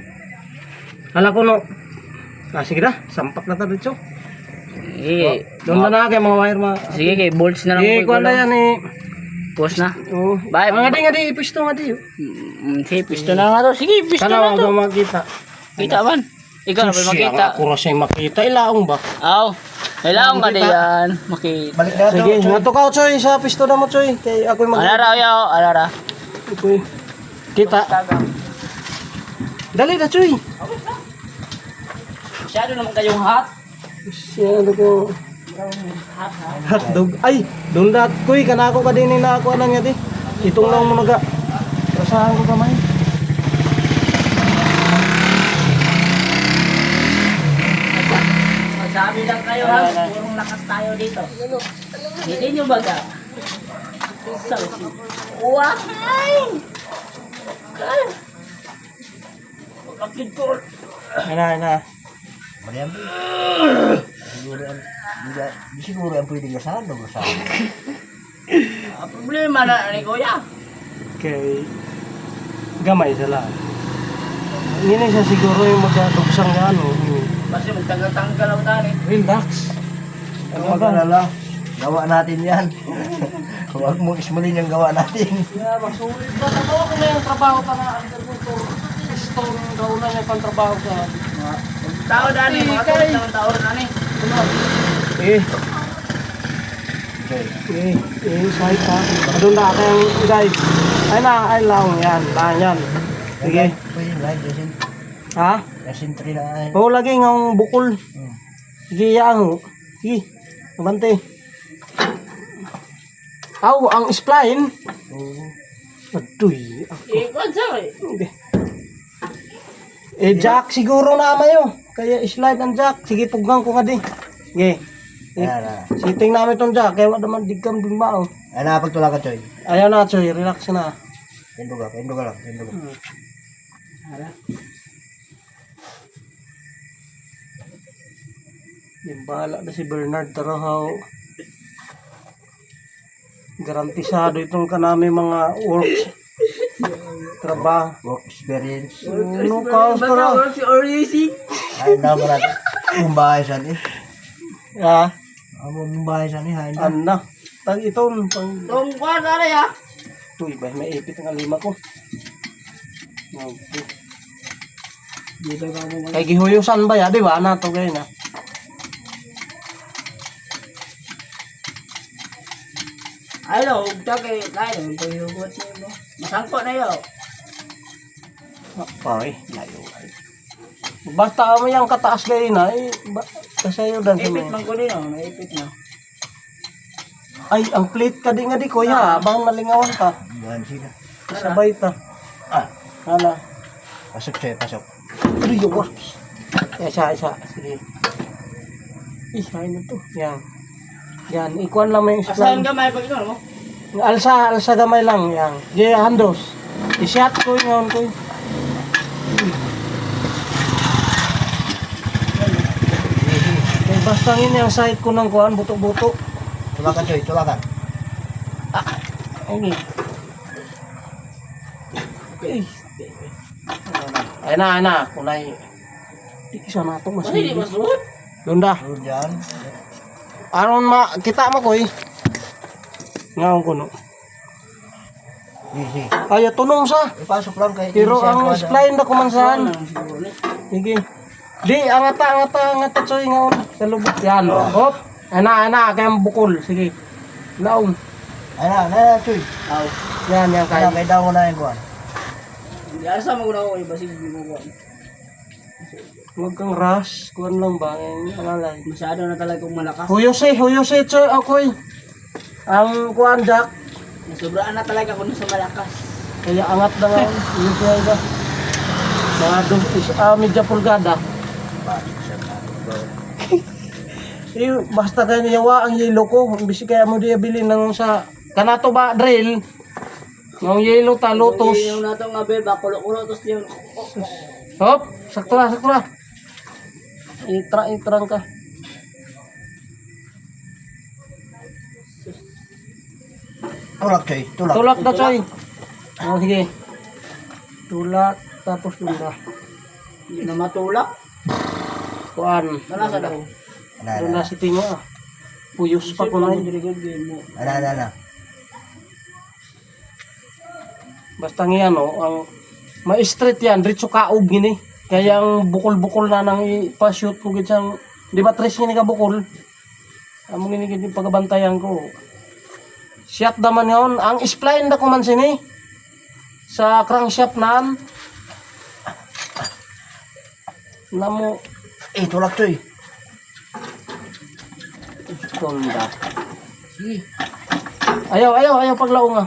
Hala ko no. Sige na, sampak na tayo dito. Sige. Doon na kayo mga wire mga. Sige kay bolts na lang Kuha na yan eh. Post na. Oo. Bye. Nga di, ipisto nga di. Sige, pisto na nga to. Sige, pisto Sana na wag to. mo makita. Kita man. Ikaw na ba makita? Ako rin siya makita. Ilaong ba? Aw. Kailangan ka diyan. Makita. Balik na Sige, nga to ka, Choy. Sa pisto na mo, Choy. Kay ako'y Alara yaw, alara. Ako'y kita. Dali na, Choy. Masyado naman kayong hot. Siya, ano ko. Hotdog. Ay, doon na, Kuy. Kanako ka din na ako anang yati. Itong lang mo naga. Rasahan ko kamay. Magsabi lang kayo ha. Purong lakas tayo dito. Hindi nyo baga. Wakay! Kapit ko. Ana. Mariam. Siguro ang pwedeng gasahan o gasahan. Problema na ni Kuya. Kay gamay sila. Hindi siya siguro yung magkatugsang na ano. Kasi magtanggal-tanggal ako tani. Relax. Huwag alala. Gawa natin yan. Huwag mo ismulin yung gawa natin. Yeah, masulit ba? Tatawa ko na yung trabaho pa na under mo ito. Stone daw na yung pantrabaho sa Tao dani, mga tuloy ng tao dani. Eh, sahit ha. Doon na kayang guys. Ay lang yan. Yan. Sige. Pwede lang, Jason. Ha? Jason 3 na ay. Oo, lagi ng bukol. Sige, yang. Sige, mabante. Aw, ang spline. Aduy. Kwan sa Jack siguro na mayo. Kaya slide ang jack. Sige, pugang ko ka di. Sige. Ayan. Siting namin tong jack. Kaya wala naman digkam din mao. Ay, napagtula ka, Choy. Ayaw na, Choy. Relax na. Pendo ka lang. Yung bahala na si Bernard Tarahaw. Garantisado itong kanami mga works. Trabaho. Work experience. Ano ka? Tara. si Orisi. Ay, naman natin. Yung bahay saan eh. Ah, Yung bahay saan eh. Hain na. ano? Tag ito. Tong kwan na ya. Uy, ba, may ipit ang alima ko. Okay. Kay gihuyusan ba ya? Di ba? Ano to ngayon na? Ay lo, ugta kay kain, paghugot niyo. Masangko na yo. Ay, layo. Basta mo yung kataas ngayon na, kasi yun dan Ipit man ko din oh, naipit na. Ay, ang plate ka di nga di, kuya. Abang nalingawan ka. Yan sila. Sabay ta. Hala. Pasok, Choy, pasok. Ano yung works? Isa. Sige. Isa na to. Yan. Ikuan lang mo yung Asahan spline. gamay pag ino mo. Alsa gamay lang. Yan. Di handos. I-shot ko yun ko. Basta yun yung side ko ng kuan, buto-buto. Tulakan, Choy, tulakan. Okay. Ay na. Kunay. Di isa na ito mas. Hindi masuot. Lunda. Doon dyan. Aron kita mo ko eh. Ngaon ko no. Easy. Ay, tunong sa. Ipasok lang kay Pero easy ang kuwan. spline na kumansahan. Sige. Di, angata, choy ngaon. Sa lubot. Yan. Hop. Ana, kayang bukol. Sige. Laong. Ay na, Choy. Aw. Yan, Kaya kaya. may daw na yung kuwan. Di asa mo guna ko iba sige mo ko. Huwag kang rush. Kuhan lang ba? Alalay. Masyado na talaga kung malakas. Huyose, choy, ako'y. Ang kuhan, Jack. Sobraan na talaga kung sa malakas. Kaya angat na nga. Huyose ba? Mga medya pulgada. Basta kayo niyawa ang yelo ko. Bisi kaya mo diya bilhin ng sa kanato ba drill. Ng yelo ta lotus. Yung nato nga bel ba kulo-kulo tos yung Hop, sakto na. Itrang ka. Tulak, Choy. Tulak. Tulak na choy. Oh, sige. Tulak tapos lunda. hindi na matulak. Kuan. Nalasa daw. Lunda si tingo ah. Puyos pa ko na. Ana. Basta nga ano, ang ma-straight yan, diretso kaog gini. Kaya ang bukol-bukol na nang ipa-shoot ko gitsang, di ba tres gini ka bukol? Amo gini gini pagabantayan ko. Shot naman yun, ang spline na ko man sini. Sa crankshaft naan. Namo, Tulak, Choy. Donda. Ayaw paglaong nga.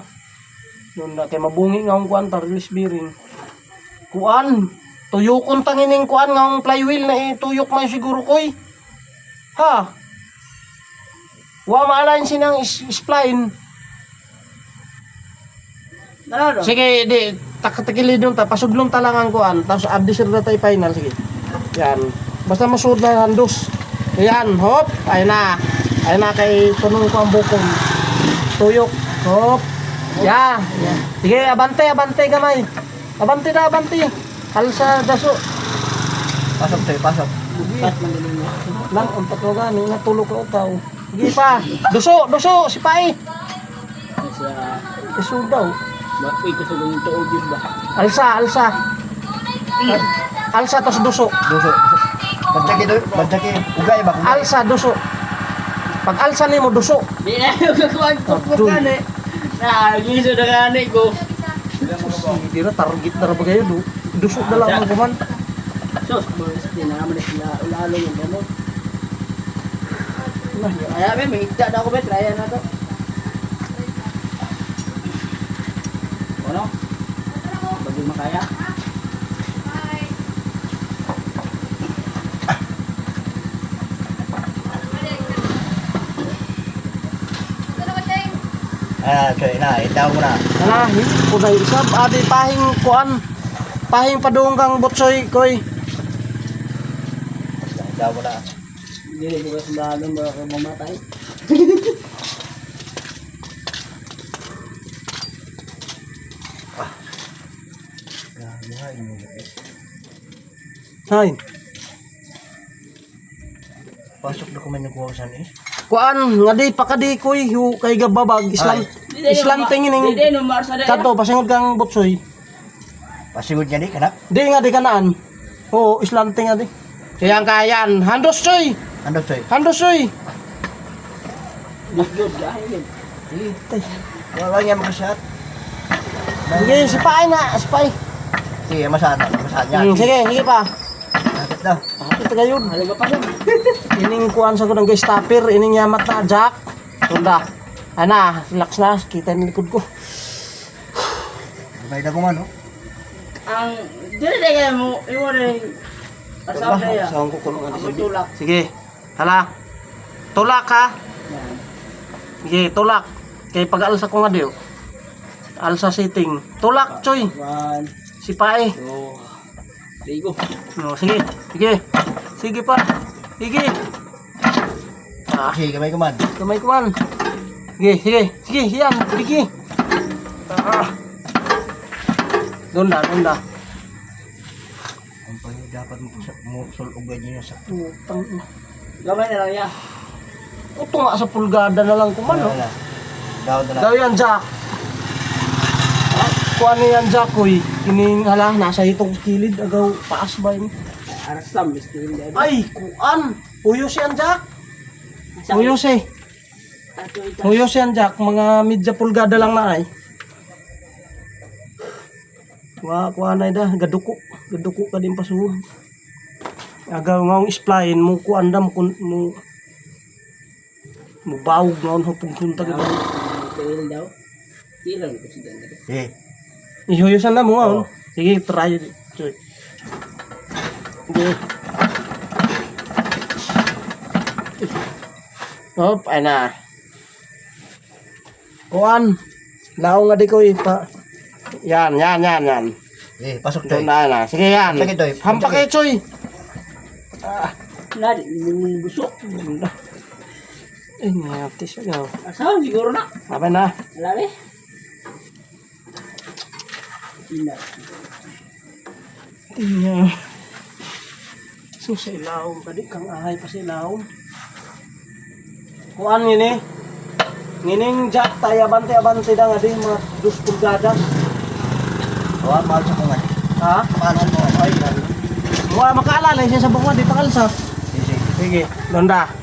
Donda, kay mabungi nga ang kuan, release bearing. Kuan, tuyokon tangining kuan nga ang flywheel na ituyok man siguro koy. Ha? Wa maalain sinang spline. Nalado. Sige, di, takilid doon ta, pasudlong ta lang ang kuan, tapos abdi sir na tayo final, sige. Yan, basta masud na handos. Yan, hop, ayun na kay tunong ko ang bukong. Tuyok, hop. Ya. Sige, abante gamay. Abante. Alsa daso. Pasok, Choy. Pasok. Kat man din mo. Lang ang patlogan, natulog ko tao. Sige pa. Duso, si Pai. Sa Isu daw. mapoy ko sa ganung tuog yun ba. Alsa. Alsa tos duso. Duso. Badjaki, Choy. Badjaki. Ugay ba? Alsa duso. Pag alsa nimo duso. Di na yung kakuan ko po gani. Giso na gani ko. Hindi na target na ba kayo do. Duso na lang ang kuman. Sos, boys, di na naman sila ulalo yung gano'n. Ay, may higda na ako ba? Trya na to. Ano? Bagong makaya. Choy. Itaw mo na. Ala, punay isab adi pahing kuan. Pahing padung kang botsoy koy. Itaw mo na. Hindi, buka sundalo ba ako mamatay? Grabe nga, inulipit. Hay. Pasok na kumain yung kuwasan eh. Kuan nga di pakadi koy hu kay gababag Islam tingin ning Hindi, no, marsa na kanto pasingod kang botsoy. Pasigod niya di, kanak? Di nga di kanaan. Oo, Islam ting nga di. Kaya ang kayan, handos soy. Ano, Choy? Handos soy. Good, dahil. Wala nga makasyat. Sige, sipay na, sipay. Sige, masaan niya. Sige pa. Bakit daw? Ito kayo. Halaga pa siya. Ining kuan sa ko ng guys stopper, ining yamat na jack. Tunda. Ana, relax na, kita ni likod ko. May dago man, no? Ang, dili na kaya mo, iwan na yung asam na yan. Saan ko kuno nga Ang tulak. Sige. Hala. Tulak ha. Yan. Sige, tulak. Kay pag-alsa ko nga diyo. Alsa sitting. Tulak, choy. 1, Sipay. 2, 3, go. No, sige. Sige pa. Sige. Sige, kamay ko man. Kamay ko man. Sige. Yan. Sige. Doon na. Ang pangyo dapat mo sulugay niya sa... Putang ina. Gamay na lang yan. Ito nga sa pulgada na lang kuman, no? Daw na lang. Daw yan, Jack. Kuha na yan, Jack, koy. Kining, hala, nasa itong kilid, agaw, paas ba yun? Arasam, Mr. Hindi. Ay, kuan! Huyos yan, Jack! Huyos eh. Huyos yan, Jack. Mga medya pulgada lang na ay. Kuha na ida, gaduko. Gaduko ka din pasuhod. Agaw nga isplayin mo kuandam kun mo bawog nga hapon kunta ka. Kailan daw? Kailan ko siya dito? Eh, Ihuyusan na mo nga. Sige, try it. Choy. Okay. Hop, ay na. Kuan. Lao nga di ko ipa. Yan. pasok Doon Choy. na. Sige yan. Sige, Choy. Hampak kayo, Choy. Nari, mong busok. Ay, ngati siya daw. Asahan, siguro na. Sabi na. Alari. Hindi. Tingnan. So sa ilawom. Kadi kang ahay pa sa ilawom. Kuan ngini. Ngining jack tayo abante-abante na nga di mga 2 pulgadas. Mahal sa kungan. Ha? Mahal sa kungan. Ay, mga makaalala siya sa bunga di pa kalsa. Sige. Sige, donda.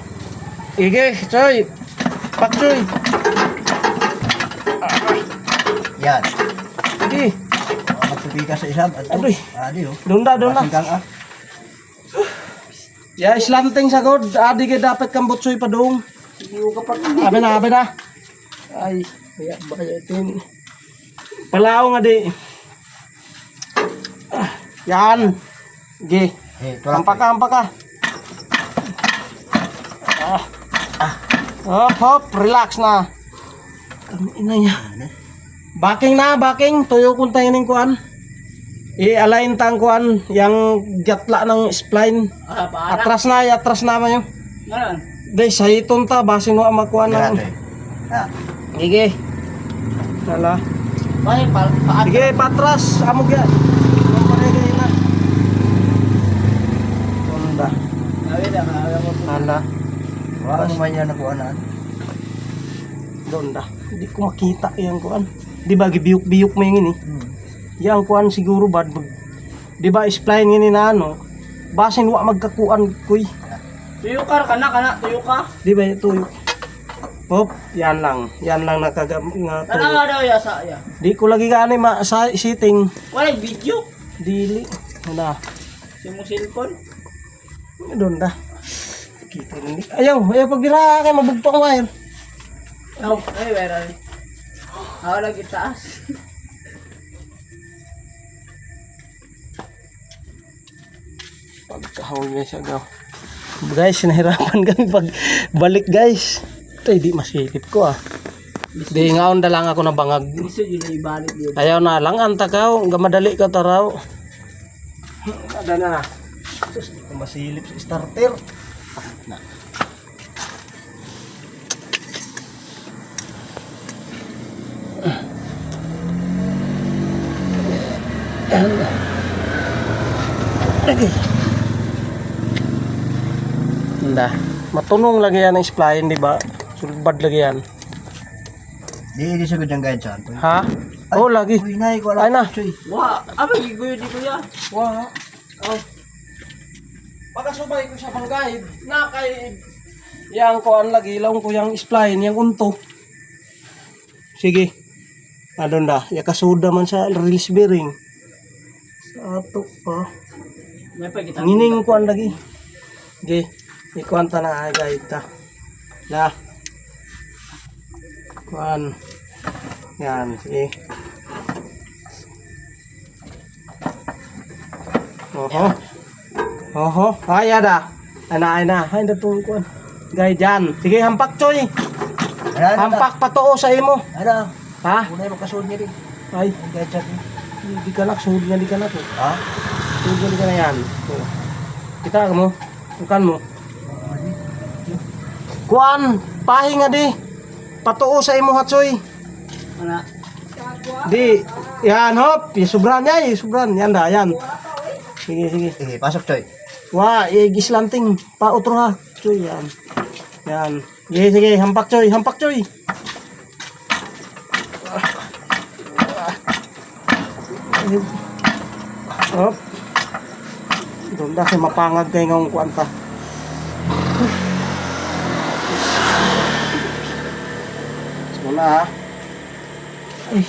Ige, Choy. Pak Choy. Yan. Sige. Magsubi ka sa isang. Adoy. Adi oh. Donda. Basing kang ah. Ya, islanting sa god. Adi ka dapat kang butsoy pa dong. Hindi ko kapag Abi na. Ay, kaya ba kaya itin. Palao nga di. Yan. Ge. Hampak ka. Hop, relax na. Ang ina niya. Backing. Tuyo kung tayo ng kuan. I-align tang kuan. Yang gatla ng spline. para. Atras na man yun. Ngayon. Day, sa iton ta. Basin mo ang makuha ng... Sige. Nala. Ay, paan. Sige, patras. Amog yan. Mamarigay na. Tunda. Nala. Wala mo man yan nakuhaan. Donda. Hindi ko makita yung kuan. Di ba gibiyok-biyok mo yung ini? Yang kuan siguro bad. Di ba spline ini na ano? Basin wa magkakuan kuy. Tuyo ka, tuyo ka. Di ba ito yung... Hop, yan lang nakagam nga Ano tuyo. nga daw ya sa ya? Di ko lagi gani sa sitting. Wala video. Dili. Wala. Yung mong cellphone. Donda. Kita rin. Ayaw pagbira kay mabugto ang wire. Oh, ay, meron. Ako lagi taas. Pagkahawin guys agaw. Guys, nahirapan kami pag balik guys. Ito di masilip ko ah. Di ngaon da lang ako na bangag. Gusto yun na ibalik yun. Ayaw na lang antakaw, gamadali ka taraw. Ada na. Sus, di ko masilip sa starter. Na. Lagi. Nda. Matunong lagi yan ang spline, di ba? Sulbad lagi yan. Di sagod yung guide saan. Ha? Oh, lagi. Uy, nay, ko Ay na. Choy. Wah, apa gigoy di ko ya? Wala. Oh. Pagkasubay ko sa panggahid, na kay yang kuan lagi laong ko yang spline, yang unto. Sige. Adon da, ya kasuda man sa release bearing. Sa ato pa. May pa kita. Ngining kuan lagi. Ge, ikuan ta na ay guide ta. Na. Kuan. Yan, sige. Oho, ay ada. Ay na. Ay datong kuan. Guide yan. Sige, hampak choy. Hampak patuo sa imo. Ano? Ha? Una yung makasud niya rin. Ay, Ang guide saan. di ka na, suhod nga di ka na to. Ha? Suhod nga di ka na yan. Oh. Kita mo, bukan mo. Kuan, pahi nga di. Patuo sa imo hatsoy. Ana. Di, yan hop. Subran niya, subran. Yan da, yan. Sige. Sige, pasok Choy. Wah, gislanting. Pautro ha. Choy, yan. Yan. Sige, hampak choy. Hop. Doon na kayo mapangag kayo ngayong kuwanta. Muna ha. Ay.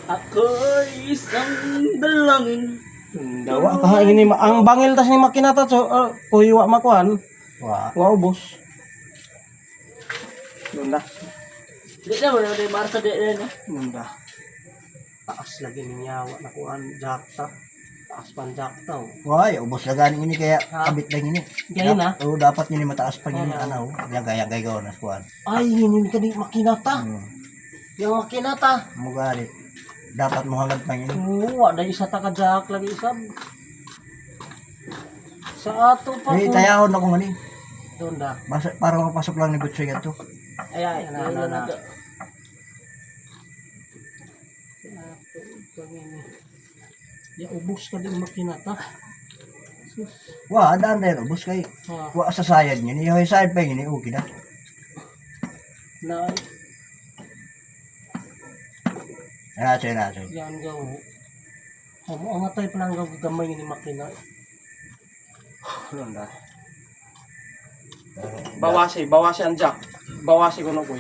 Ako'y isang dalangin Dawa ka ini ang bangil tas ni makinata so kuy wa makuan. Wa. Wa ubos. Dunda. Di na wala na marka di na. Dunda. Taas lagi niya wa nakuan jakta. Taas pan jakta. Why, ubos na ganing ini kaya kabit lang ini. Gaya na. Oo, dapat ini mataas pa ini ano. Yang gaya gaw na kuan. Ay ini kani makinata. Hmm. Yang makinata. Mugari. Dapat mo hangad pa ini. Oo, ada isa ta ka jak lagi isab. Sa ato pa. Eh, tayahon ako ngani. Dunda. Para mapasok lang ni Butsoy ato. Ay ay na. Ya ubos ka din makinata. Wa, daan tayo, ubos kay. Ha. Wa sa sayad niya. Yung sayad pa ini, okay na. Na Nacho. yan gaw. Amo ang atay pa lang gaw gamay ni makina. Dunda. Bawasi ang jack. Bawasi ko na ko.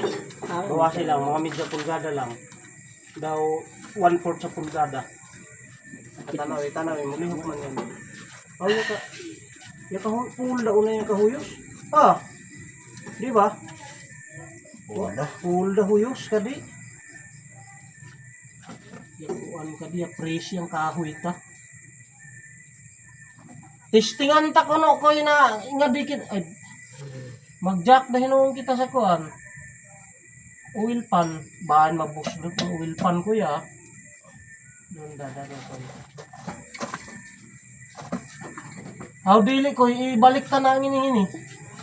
Bawasi lang, mga medyo pulgada lang. Daw 1/4 sa pulgada. Tanaw, mulihok man yan. Oh, yung full daw na yung kahuyos. Ah, di ba? Wala. Full daw huyos ka di. Yung ka di, fresh yung kahoy ta. Testingan ta ko no, koy na, nga dikit. Ay, mag-jack na hinuong kita sa kuan. Oil pan, bahan mabusdok ng oil pan ko ya. Doon dadalo ko. How dili ko ibalik ta na ang ini.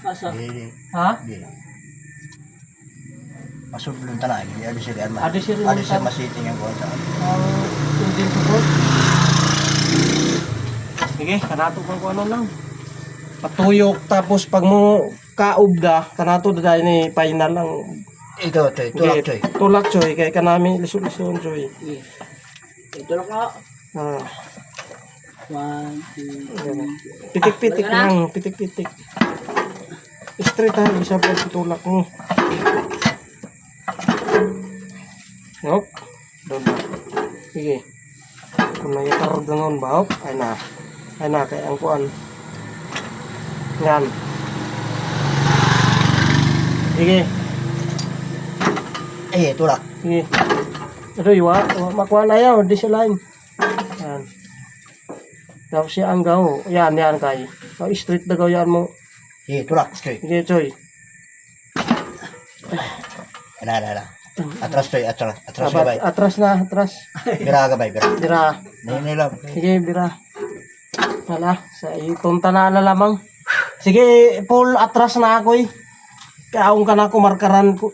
Asa? Di. Ha? Di. Masudlon tanan. Adi siya man. Adi siya rin Adi siya man. masiting ang kuwan sa. Ang engine support. Sige, kanato ko ano lang. Patuyok tapos pag mo kaubda, kanato dahil ni final lang. Ito, tulak choy. Tulak choy kay kanami lisod-lisod choy. Ito lang ka. Ah. 1 2 Pitik-pitik lang, pitik-pitik. Straight ha, isa po tulak mo. Yup. Doon na. Sige. Kung naitarod na nun ba? Ay na. Kaya ang kuan. Yan. Sige. Eh, tulak. Sige. Ito iwa. Makuha na yaw. Di siya line. Yan. Tapos siya ang gaw. Yan kay. Straight na gaw yan mo. Eh, tulak choy. Sige, Choy. Ala. Atras choy, atras Abat, gabay. atras. Bira gabay, bira. Bira. Ninilaw. Sige, bira. Wala. Sa itong tanan na lamang. Sige, full atras na ako eh. Kaong ka na ako markaran ko.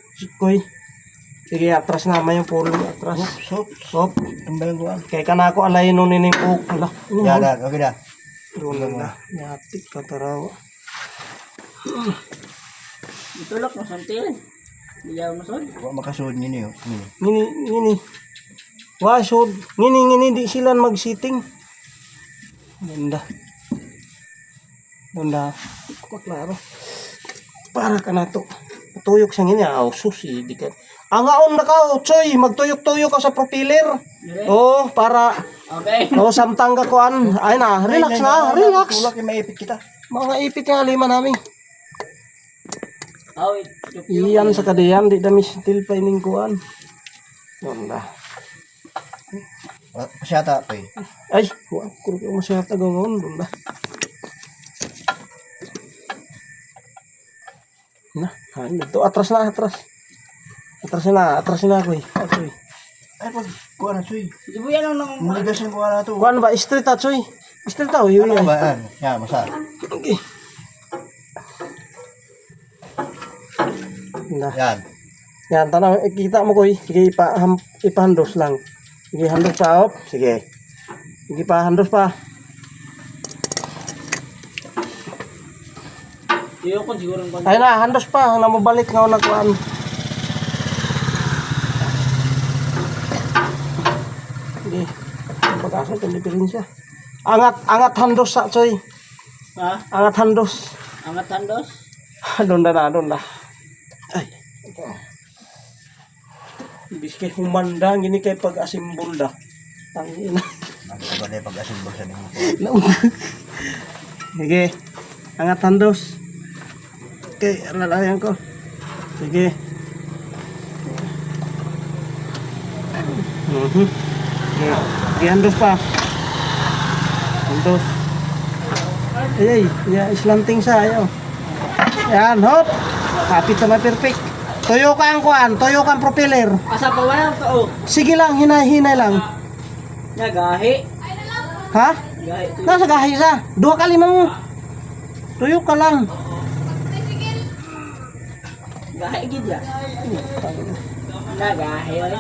Sige, atras na yung full atras. Sop. Tumbayang kuwan. Kaya ka na ako alay nun nining cook. Ala. Yan, okay na. Doon na. Yatik ka taraw. Ito lang mo santil. Diyaw mo son. Wa makasud niyo. Ngini. Wah, so, ngini di sila mag-sitting. Ganda. Klaro. Para ka na to. Tuyok sa ngini. Susi. Di ka. Angaon na ka, Choy. Magtuyok-tuyok ka sa propeller. Oh, para. Okay. Oh, samtang ka kuan. Ay na, relax na. Relax. Tulak yung maipit kita. Mga ipit nga lima namin. Oh, Iyan sa kadiyan. Di dami still pa ining kuan. Ganda. Pasyata pa eh. Ay, wala ko rin masyata gawin. Doon ba? Na, ito. Atras na. Atras na ako eh. Ay, pag kuha na, Choy. di mo yan ang nang... Muligas yung kuha na ito. Kuan ba? Street at soy. Street tao. Yun Ano yan. ba? Yan, masa. Okay. Na. Yan. Yan, tanaw. Kita mo ko eh. Sige, ipahandos lang. Sige, handos pa. Sige. Sige pa, handos pa. Iyo ko siguro ang Ay na, handos pa. Namabalik nga ako na kuan. Sige. Pag-asa ito, diferensya. Angat handos sa, Choy. ha? Angat handos. Angat tandos. Doon na. Ay. Ito. Ibig kay humanda, gini kay pag-asimbol da. Tangina. Ako na yung pag-asulbog sa nimo po. Sige. Angat handos. Okay, lalayan ko. Sige. Sige, handos pa. Handos. Ay, ya, islanting sa ayo. Yan, hop. Kapit na perfect. Tuyo ka ang kuan, tuyo ka ang propeller. Asa pa wala to? Sige lang, hinay-hinay lang. Nya gahi. Ha? Gahi. Nasa gahi sa. 2 ka 5 mo. Tuyo ka lang. Gahi gid ya. Na gahi oi.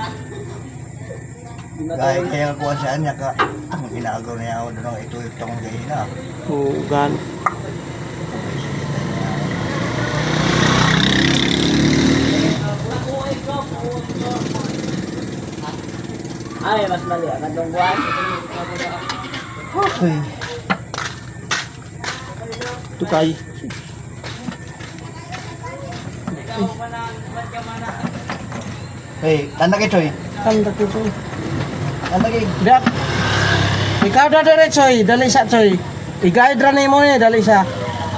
Gaya kaya kuha saan niya ka. Ang ginagaw na yaw doon ito itong gaya na. Hugan. Ay, mas mali ang kadong buwan. Okay. Tukay. Hey, tanda kay Choy. Tanda ko to. Tanda kay. Dap. Ikaw na diretsoy, dali sa choy. I-guide ra nimo ni dali sa.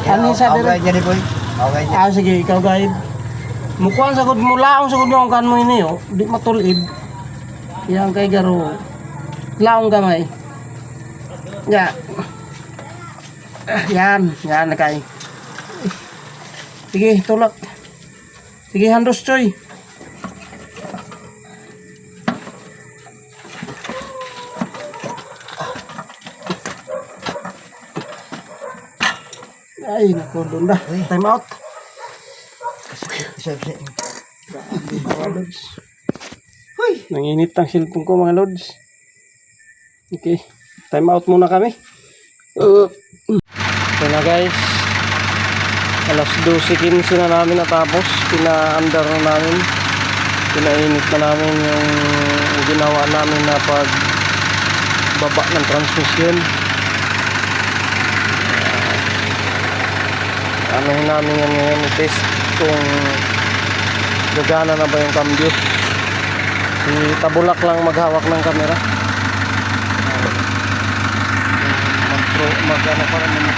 Ani sa Okay dire. niya ni boy. Okay niya. Ah sige, ikaw guide. Mukuan sa gud mo laong sa gud yung kan mo ini oh. Di matulid. Yang kay garo. Laong gamay. Ya. Yan na kay. Sige, tulak. Sige, handos choy. Ay, naku, doon na. Time out. Isa. Mga lods. Nanginit ang cellphone ko mga lods. Okay. Time out muna kami. Ito na guys. Alas 12:15 na namin natapos. Pina-under na namin. Pinainit na namin yung ginawa namin na pagbaba ng transmission. Anuhin namin yan ngayon, i-test kung gagana na ba yung cambio. Si Tabulak lang maghawak ng camera. Mag-ano para naman